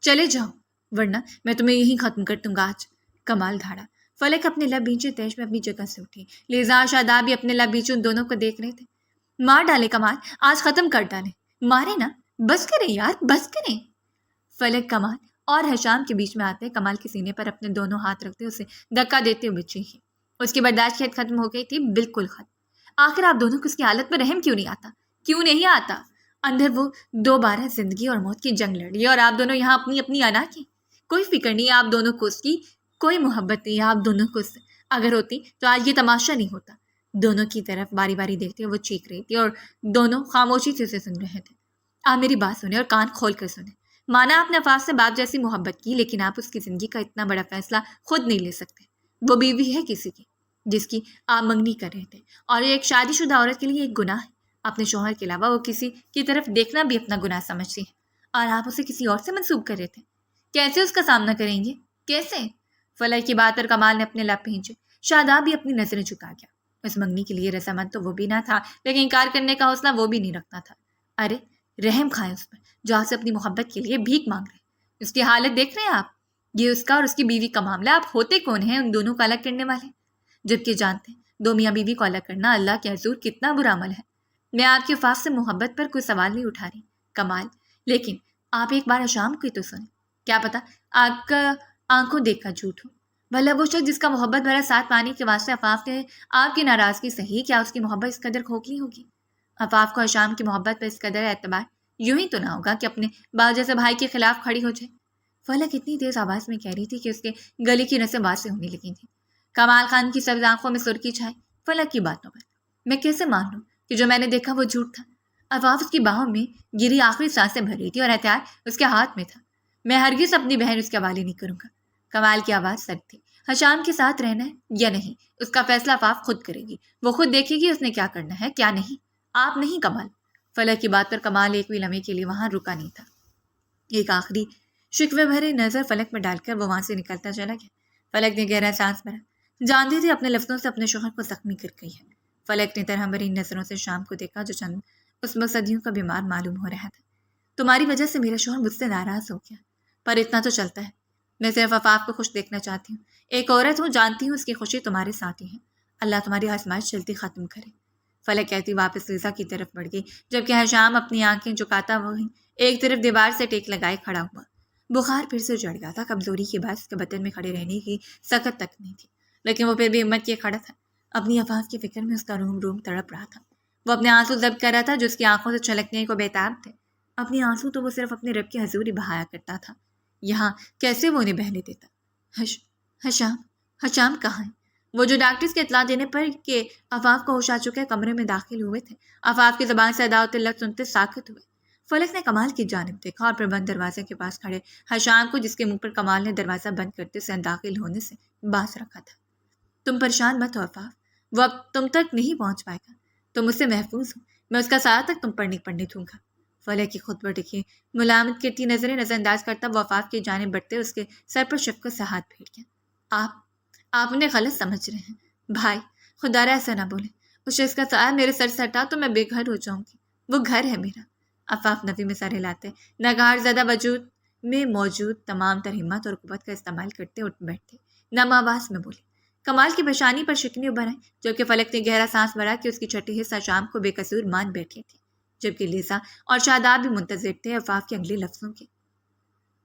[SPEAKER 1] چلے جاؤ ورنہ میں تمہیں یہیں ختم کر دوں گا آج۔ کمال دھاڑا۔ فلک اپنے لب بیچے تیش میں اپنی جگہ سے اٹھی۔ لیزا اور شاداب بھی اپنے لب بیچے ان دونوں کو دیکھ رہے تھے۔ مار ڈالے کمال، آج ختم کر ڈالے، مارے نا، بس کریں یار، بس کریں۔ فلک کمال اور حشام کے بیچ میں آتے کمال کے سینے پر اپنے دونوں ہاتھ رکھتے اسے دھکا دیتے ہوئے چیخے۔ اس کی برداشت کی حد ختم ہو گئی تھی، بالکل ختم۔ آخر آپ دونوں کو اس کی حالت پر رحم کیوں نہیں آتا؟ کیوں نہیں آتا؟ اندر وہ دوبارہ زندگی اور موت کی جنگ لڑی اور آپ دونوں یہاں اپنی اپنی انا کی۔ کوئی فکر نہیں آپ دونوں کو اس کی، کوئی محبت نہیں آپ دونوں کو اس سے۔ اگر ہوتی تو آج یہ تماشا نہیں ہوتا۔ دونوں کی طرف باری باری دیکھتے وہ چیخ رہی تھی اور دونوں خاموشی سے اسے سن رہے تھے۔ آپ میری بات سنیں اور کان کھول کر سنیں۔ مانا آپ نے عفاف سے باپ جیسی محبت کی، لیکن آپ اس کی زندگی کا اتنا بڑا فیصلہ خود نہیں لے سکتے۔ وہ بیوی ہے کسی کی جس کی آپ منگنی کر رہے تھے، اور یہ ایک شادی شدہ عورت کے لیے ایک گناہ ہے۔ اپنے شوہر کے علاوہ وہ کسی کی طرف دیکھنا بھی اپنا گناہ سمجھتی ہے، اور آپ اسے کسی اور سے منسوب کر رہے تھے۔ کیسے اس کا سامنا کریں گے؟ کیسے؟ فلک کی بات پر کمال نے اپنے لب بھینچے۔ شاداب بھی اپنی نظریں جھکا گیا۔ اس منگنی کے لیے رضامند تو وہ بھی نہ تھا، لیکن انکار کرنے کا حوصلہ وہ بھی نہیں رکھتا تھا۔ ارے رحم کھائیں اس پر جو آپ سے اپنی محبت کے لیے بھیک مانگ رہے ہیں۔ اس کی حالت دیکھ رہے ہیں آپ؟ یہ اس کا اور اس کی بیوی کا معاملہ، آپ ہوتے کون ہیں ان دونوں کو الگ کرنے والے؟ جبکہ جانتے ہیں دو میاں بیوی کو الگ کرنا اللہ کے حضور کتنا برا عمل ہے۔ میں آپ کے عفاف سے محبت پر کوئی سوال نہیں اٹھا رہی کمال، لیکن آپ ایک بار حشام کو تو سنیں، کیا پتا آپ کا آنکھوں دیکھ کر جھوٹ ہو۔ بھلا وہ شخص جس کا محبت بھرا ساتھ پانے کے واسطے عفاف نے آپ کی ناراضگی سہی، کیا اس کی محبت اس قدر کھوکھلی ہوگی؟ عفاف کو حشام کی محبت پر اس قدر اعتبار یوں ہی تو نہ ہوگا کہ اپنے باپ جیسے بھائی کے خلاف کھڑی ہو جائے۔ فلک اتنی تیز آواز میں کہہ رہی تھی کہ اس کے گلے کی نسیں واضح ہونے لگی تھیں۔ کمال خان کی سبز آنکھوں میں سرخی چھائی۔ فلک کی باتوں پر میں کیسے مان لوں کہ جو میں نے دیکھا وہ جھوٹ تھا؟ عفاف اس کی باہوں میں گری آخری سانسیں بھر رہی تھی اور ہتھیار اس کے ہاتھ میں تھا۔ میں ہرگز اپنی بہن اس کے حوالے نہیں کروں گا۔ کمال کی آواز سخت تھی۔ حشام کے ساتھ رہنا ہے یا نہیں، اس کا فیصلہ عفاف خود کرے گی، وہ خود دیکھے گی اس نے کیا کرنا ہے کیا نہیں، آپ نہیں کمال۔ فلک کی بات پر کمال ایک بھی لمحے کے لیے وہاں رکا نہیں تھا۔ ایک آخری شکوے بھرے نظر فلک میں ڈال کر وہ وہاں سے نکلتا چلا گیا۔ فلک نے گہرا سانس بھرا، جانتی تھی اپنے لفظوں سے اپنے شوہر کو زخمی کر گئی ہے۔ فلک نے طرح بھری نظروں سے شام کو دیکھا جو چند اس وقت صدیوں کا بیمار معلوم ہو رہا تھا۔ تمہاری وجہ سے میرا شوہر مجھ سے ناراض ہو گیا، پر اتنا تو چلتا ہے، میں صرف عفاف کو خوش دیکھنا چاہتی ہوں۔ ایک عورت ہوں، جانتی ہوں اس کی خوشی تمہارے ساتھ ہی ہے۔ اللہ تمہاری آزمائش جلدی ختم کرے۔ فلک کہتی واپس لیزا کی طرف بڑھ گئی، جبکہ حشام اپنی آنکھیں جھکاتا وہی ایک طرف دیوار سے ٹیک لگائے کھڑا ہوا۔ بخار پھر سے چڑھ گیا تھا، کمزوری کے بعد اس کے بدن میں کھڑے رہنے کی سکت تک نہیں تھی، لیکن وہ پھر بھی ہمت کیے کھڑا تھا۔ اپنی عفاف کی فکر میں اس کا روم روم تڑپ رہا تھا۔ وہ اپنے آنسو ضبط کر رہا تھا جو اس کی آنکھوں سے چھلکنے کو بےتاب تھے۔ اپنی آنسو تو وہ صرف اپنے رب کی حضور ہی بہایا کرتا تھا، یہاں کیسے وہ انہیں بہنے دیتا؟ حشام کہاں ہے؟ وہ جو ڈاکٹرز کے اطلاع دینے پر کہ عفاف کو ہوش آ چکے کمرے میں داخل ہوئے تھے، عفاف کی زبان سے ادا ہوتے لفظ سنتے ساکت ہوئے۔ فلک نے کمال کی جانب دیکھا اور پھر بند دروازے کے پاس کھڑے حشام کو، جس کے منہ پر کمال نے دروازہ بند کرتے سے داخل ہونے سے باز رکھا تھا۔ تم پریشان مت ہو عفاف، وہ اب تم تک نہیں پہنچ پائے گا، تم اس سے محفوظ ہو، میں اس کا سایہ تک تم پر نہیں پڑنے دوں گا۔ فلک کی خود پر ٹکی ملامت کرتی نظریں نظر انداز کرتا وہ عفاف کی جانب بڑھتے اس کے سر پر شفقت سے ہاتھ پھیر گیا۔ آپ انہیں غلط سمجھ رہے ہیں بھائی، خدا را ایسا نہ بولے، اس شخص کا سایہ میرے سر سے ہٹا تو میں بے گھر ہو جاؤں گی، وہ گھر ہے میرا۔ عفاف نفی میں سر ہلاتے ناگہار زدہ وجود میں موجود تمام تر ہمت اور قوت کا استعمال کرتے اٹھ بیٹھتے نم آواز میں بولے۔ کمال کی پیشانی پر شکنی ابھر آئی، جبکہ فلک نے گہرا سانس بھرا کہ اس کی چھٹی حصہ شام کو بے قصور مان بیٹھی تھی، جبکہ لیزا اور شاداب بھی منتظر تھے عفاف کے اگلے لفظوں کے۔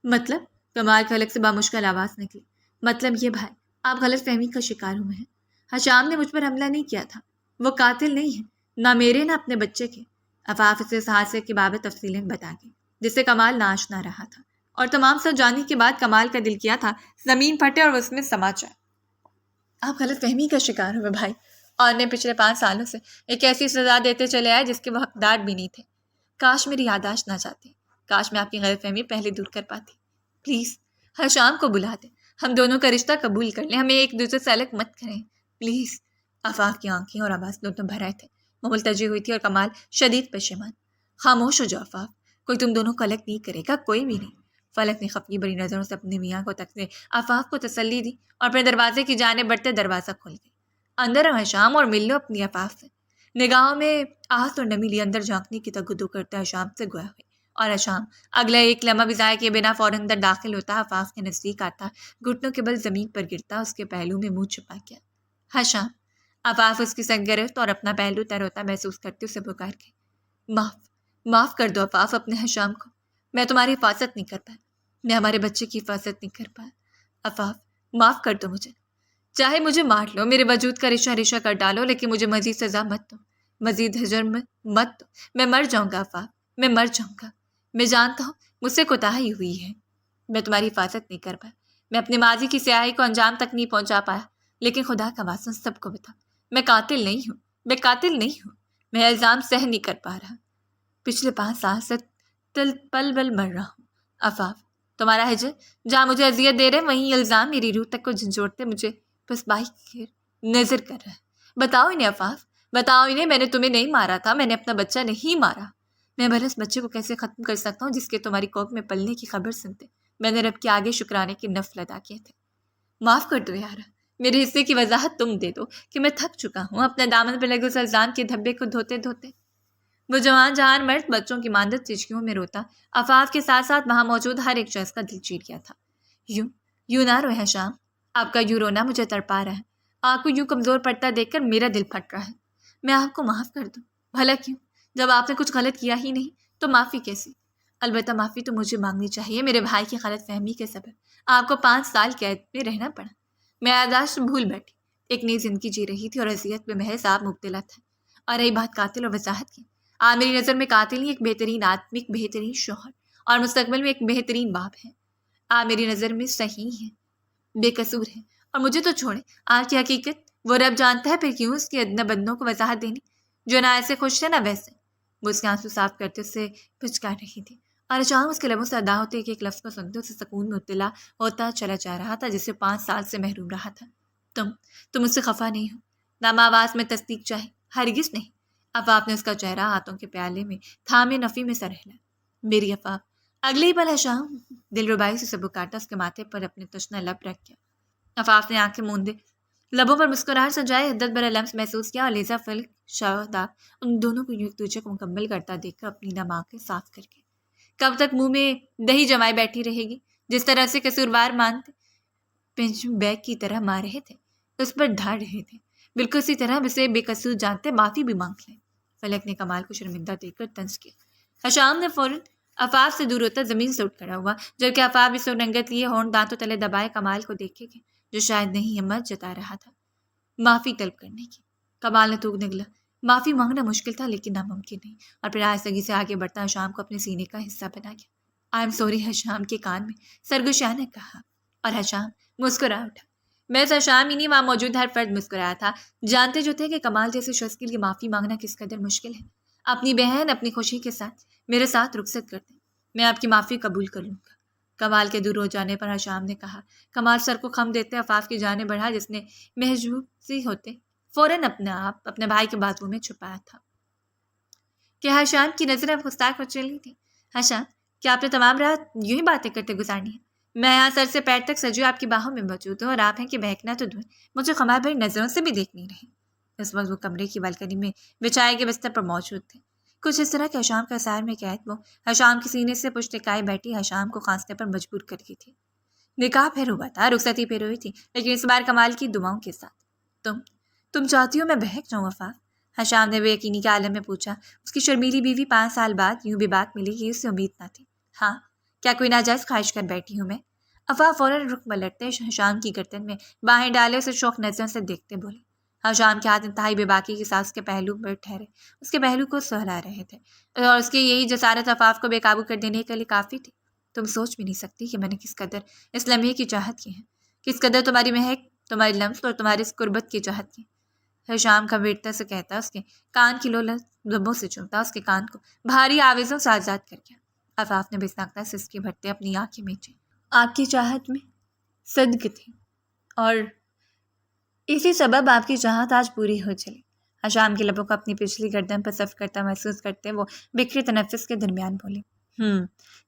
[SPEAKER 1] مطلب؟ کمال کے حلق سے بامشکل آواز نکلی۔ مطلب یہ بھائی، آپ غلط فہمی کا شکار ہوئے ہیں۔ حشام نے مجھ پر حملہ نہیں کیا تھا، وہ قاتل نہیں ہے، نہ میرے نہ اپنے بچے کے۔ عفاف اسے اس حادثے کے بابت تفصیلیں بتا گئی جس سے کمال نہ آشنا رہا تھا، اور تمام سب جاننے کے بعد کمال کا دل کیا تھا زمین پھٹے اور اس میں سما جائے۔ آپ غلط فہمی کا شکار ہوئے بھائی، اور نے پچھلے 5 سالوں سے ایک ایسی سزا دیتے چلے آئے جس کے وہ حقدار بھی نہیں تھے۔ کاش میری یادداشت نہ جاتی، کاش میں آپ کی غلط فہمی پہلے دور کر پاتی۔ پلیز حشام کو بلا دیں، ہم دونوں کا رشتہ قبول کر لیں، ہمیں ایک دوسرے سے الگ مت کریں پلیز۔ عفاف کی آنکھیں اور آواز دونوں بھر آئے تھے، وہ ملتجی ہوئی تھی اور کمال شدید پشیمان۔ خاموش ہو جاؤ عفاف، کوئی تم دونوں کو الگ نہیں کرے گا، کوئی بھی نہیں۔ فلک نے خفگی بڑی نظروں سے اپنے میاں کو تکتے عفاف کو تسلی دی اور پھر دروازے کی جانب بڑھتے دروازہ کھل گئی۔ اندر آؤ حشام اور مل لو اپنی عفاف سے۔ نگاہوں میں آہت اور نمی لی اندر جھانکنے کی تگدو کرتے حشام سے گویا ہوئی، اور حشام اگلا ایک لمحہ بھی ضائع کیے بنا فوراً اندر داخل ہوتا، عفاف کے نزدیک آتا، گھٹنوں کے بل زمین پر گرتا، اس کے پہلو میں منہ چھپا گیا۔ حشام! عفاف اس کی سنگ گرفت اور اپنا پہلو تر ہوتا محسوس کرتے اسے پکار گئی۔ معاف کر دو عفاف اپنے حشام کو، میں تمہاری حفاظت نہیں کر پایا، میں ہمارے بچے کی حفاظت نہیں کر پایا۔ عفاف معاف کر دو مجھے، چاہے مجھے مار لو، میرے وجود کا ریشہ ریشہ کر ڈالو، لیکن مجھے مزید سزا مت دو، مزید ہجر مت دو، میں مر جاؤں گا عفاف، میں مر جاؤں گا۔ میں جانتا ہوں مجھ سے کوتاہی ہوئی ہے، میں تمہاری حفاظت نہیں کر پایا، میں اپنے ماضی کی سیاہی کو انجام تک نہیں پہنچا پایا، لیکن خدا کا واسطہ سب کو بتا، میں قاتل نہیں ہوں، میں قاتل نہیں ہوں، میں الزام سہ نہیں کر پا رہا، پچھلے 5 سال سے پل بل مر رہا ہوں۔ عفاف! تمہارا ہجر جہاں مجھے اذیت دے رہے وہیں الزام میری روح تک کو جھنجھوڑتے مجھے بس باہر نظر کر رہا ہے۔ بتاؤ انہیں عفاف، بتاؤ انہیں میں نے تمہیں نہیں مارا تھا، میں نے اپنا بچہ نہیں مارا۔ میں بھلا اس بچے کو کیسے ختم کر سکتا ہوں جس کے تمہاری کوکھ میں پلنے کی خبر سنتے میں نے رب کے آگے شکرانے کے نفل ادا کیے تھے۔ معاف کر دو یار، میرے حصے کی وضاحت تم دے دو کہ میں تھک چکا ہوں اپنے دامن پہ لگے اس الزام کے دھبے کو دھوتے دھوتے۔ وہ جوان جہان مرد بچوں کی ماندت چچکیوں میں روتا، عفاف کے ساتھ ساتھ وہاں موجود ہر ایک شخص کا دل چیر گیا تھا۔ یوں نہ روئے حشام، آپ کا یوں رونا مجھے تڑپا رہا ہے، آپ کو یوں کمزور پڑتا دیکھ کر میرا دل پھٹ رہا ہے۔ میں آپ کو معاف کر دوں، بھلا کیوں؟ جب آپ نے کچھ غلط کیا ہی نہیں تو معافی کیسی؟ البتہ معافی تو مجھے مانگنی چاہیے، میرے بھائی کی غلط فہمی کے سبب آپ کو 5 سال قید میں رہنا پڑا۔ میں یادداشت بھول بیٹھی، ایک نئی زندگی جی رہی تھی اور اذیت میں محض آپ مبتلا تھا۔ اور رہی بات قاتل اور وضاحت کی، آپ میری نظر میں قاتل ہی ایک بہترین آدمی، ایک بہترین شوہر اور مستقبل میں ایک بہترین باپ ہے۔ آپ میری نظر میں صحیح ہیں، بے قصور ہیں، اور مجھے تو چھوڑیں، آپ کی حقیقت وہ رب جانتا ہے، پھر کیوں اس کے ادنا بدنوں کو وضاحت دینی جو نہ ایسے خوش تھے نہ ویسے۔ وہ اس کے آنسو صاف کرتے اس سے پچکار رہی تھی، اور اچانک اس کے لبوں سے ادا ہوتے ایک لفظ کو سنتے اسے سکون میں مبتلا ہوتا چلا جا رہا تھا جس سے 5 سال سے محروم رہا تھا۔ تم مجھ سے خفا نہیں ہو؟ نام آواز میں تصدیق چاہے۔ ہرگز نہیں۔ عفاف نے اس کا چہرہ ہاتھوں کے پیالے میں تھامے نفی میں سر ہلا۔ میری عفاف۔ اگلے ہی پل حشام دل ربائی سے سبو کاٹا اس کے ماتھے پر اپنے تشنہ لب رکھ گیا۔ عفاف نے آنکھیں موندے لبوں پر مسکراہٹ سجائے حدت بھرا لمس محسوس کیا، اور لیزا فلک شاداب ان دونوں کو ایک دوسرے کو مکمل کرتا دیکھ کر اپنی نم آنکھیں صاف کر کے کب تک منہ میں دہی جمائے بیٹھی رہے گی؟ جس طرح سے قصوروار مانتے پنچ بیگ کی طرح مار رہے تھے، اس پر دھاڑ رہے تھے، بالکل اسی طرح اسے بے قصور جانتے معافی بھی مانگ لیں۔ فلک نے کمال کو شرمندہ دیکھ کر طنز کیا۔ حشام نے فوراً عفاف سے دور ہوتا زمین سے اٹھ کھڑا ہوا، جبکہ عفاف بھی سر رنگت لیے ہونٹ دانتوں تلے دبائے کمال کو دیکھے گے جو شاید نہیں ہمت جتا رہا تھا معافی طلب کرنے کی۔ کمال نے توک نگلا۔ معافی مانگنا مشکل تھا لیکن ناممکن نہیں، اور پھر آہستگی سے آگے بڑھتا حشام کو اپنے سینے کا حصہ بنا گیا۔ آئی ایم سوری، حشام کے کان میں سرگوشیہ نے کہا، اور حشام مسکرا اٹھا۔ میں حشام ہی نہیں، وہاں موجود ہر فرد مسکرایا تھا، جانتے جو تھے کہ کمال جیسے شخص کے لیے معافی مانگنا کس قدر مشکل ہے۔ اپنی بہن اپنی خوشی کے ساتھ میرے ساتھ رخصت کر دیں، میں آپ کی معافی قبول کر لوں گا۔ کمال کے دور ہو جانے پر حشام نے کہا۔ کمال سر کو خم دیتے عفاف کی جانب بڑھا جس نے محجوب سی ہوتے فوراً اپنے بھائی کے بازو میں چھپایا تھا کہ حشام کی نظر اب گستاخ پر چلی تھی۔ حشام، کیا آپ نے تمام رات یوں ہی باتیں کرتے گزارنی ہے؟ میں یہاں سر سے پیر تک سجی آپ کی باہوں میں موجود ہوں، اور آپ ہیں کہ بہکنا تو دور مجھے خمار بھری نظروں سے بھی دیکھ نہیں رہی۔ اس وقت وہ کمرے کی بالکنی میں بچھائے کے بستر پر موجود تھے، کچھ اس طرح کہ حشام کا سائر میں قید وہ حشام کے سینے سے پشت ٹکائے بیٹھی حشام کو کھانسنے پر مجبور کر گئی تھی۔ نکاح پھر ہوا تھا، رخصتی پھر ہوئی تھی، لیکن اس بار کمال کی دعاؤں کے ساتھ۔ تم چاہتی ہو میں بہک جاؤں عفاف؟ حشام نے بے یقینی کے عالم میں پوچھا۔ اس کی شرمیلی بیوی 5 سال بعد یوں بھی بات ملی یہ اس سے امید نہ تھی۔ ہاں، کیا کوئی ناجائز خواہش کر بیٹھی ہوں میں؟ عفاف فوراً رخ پلٹتے حشام کی گردن میں باہیں ڈالے اسے شوق نظروں سے دیکھتے بولے۔ حشام کے ہاتھ انتہائی بے باکی کے ساتھ اس کے پہلو پر ٹھہرے، اس کے پہلو کو سہلا رہے تھے، اور اس کی یہی جسارت عفاف کو بے قابو کر دینے کے لیے کافی تھی۔ تم سوچ بھی نہیں سکتی کہ میں نے کس قدر اس لمحے کی چاہت کی ہے، کس قدر تمہاری مہک، تمہاری لمس اور تمہاری اس قربت کی چاہت کی۔ حشام کھویٹتا سے کہتا، اس کے کان کی لبوں سے چومتا، اس کے کان کو بھاری آویزوں سے آزاد کر گیا۔ عفاف نے بسناکتا سے اس کی بھرتے اپنی آنکھیں میچی۔ آپ کی چاہت میں صدق تھی، اور اسی سبب آپ کی چاہت آج پوری ہو چلی۔ حشام کے لبوں کو اپنی پچھلی گردن پر صف کرتا محسوس کرتے وہ بکھرے تنفس کے درمیان بولی۔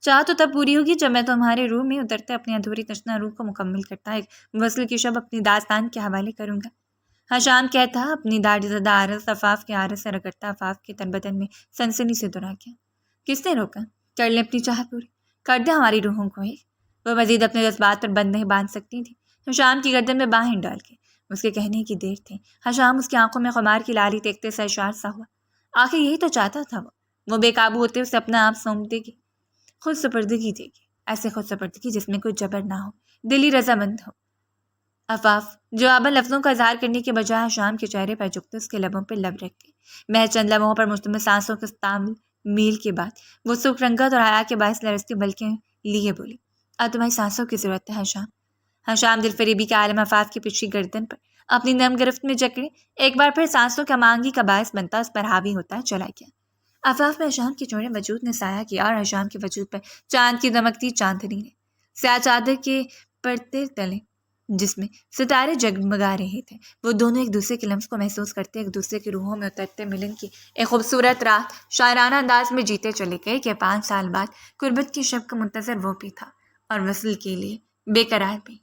[SPEAKER 1] چاہت تو تب پوری ہوگی جب میں تمہارے روح میں اترتے اپنی ادھوری تشنہ روح کو مکمل کرتا ایک وصل کی شب اپنی داستان کے حوالے کروں گا۔ حشام کہتا اپنی داڑھی زدہ عارض عفاف کے عارض سے رگڑتا عفاف کے تن بدن میں سنسنی سے دورا کیا۔ کس نے روکا؟ کر لیں اپنی چاہت پوری، کر دیں ہماری روحوں کو ایک۔ وہ مزید اپنے جذبات پر بند نہیں باندھ سکتی تھی۔ حشام کی گردن میں باہیں ڈال کے اس کے کہنے کی دیر تھی۔ حشام اس کی آنکھوں میں خمار کی لالی دیکھتے سے اشار سا ہوا۔ آخر یہی تو چاہتا تھا وہ بے قابو ہوتے اسے اپنا آپ سونپ دے گی، خود سپردگی دے گی، ایسے خود سپردگی جس میں کوئی جبر نہ ہو، دلی رضامند ہو۔ عفاف جواباً لفظوں کا اظہار کرنے کے بجائے حشام کے چہرے پر جھکتے اس کے لبوں پہ لب رکھ کے محض چند لمحوں پر مشتمل سانسوں کے تعامل میل کے بعد وہ سرخ رنگت اور حیا کے باعث لرزتی بلکہ لیے بولی۔ اب تمہاری سانسوں کی ضرورت ہے حشام۔ حشام دل فریبی کے عالم عفاف کی پچھلی گردن پر اپنی نرم گرفت میں جکڑے ایک بار پھر سانسوں کا مانگی کا باعث بنتا اس پر حاوی ہوتا چلا گیا۔ عفاف میں حشام کے چوڑے وجود نے سایہ کیا، اور حشام کے وجود پر چاند کی دمکتی چاندنی نے سیاہ چادر کے پردے تلے جس میں ستارے جگمگا رہے تھے وہ دونوں ایک دوسرے کے لمس کو محسوس کرتے ایک دوسرے کی روحوں میں اترتے ملن کی ایک خوبصورت رات شاعرانہ انداز میں جیتے چلے گئے کہ 5 سال بعد قربت کی شب کا منتظر وہ بھی تھا، اور وصل کے لیے بے قرار بھی۔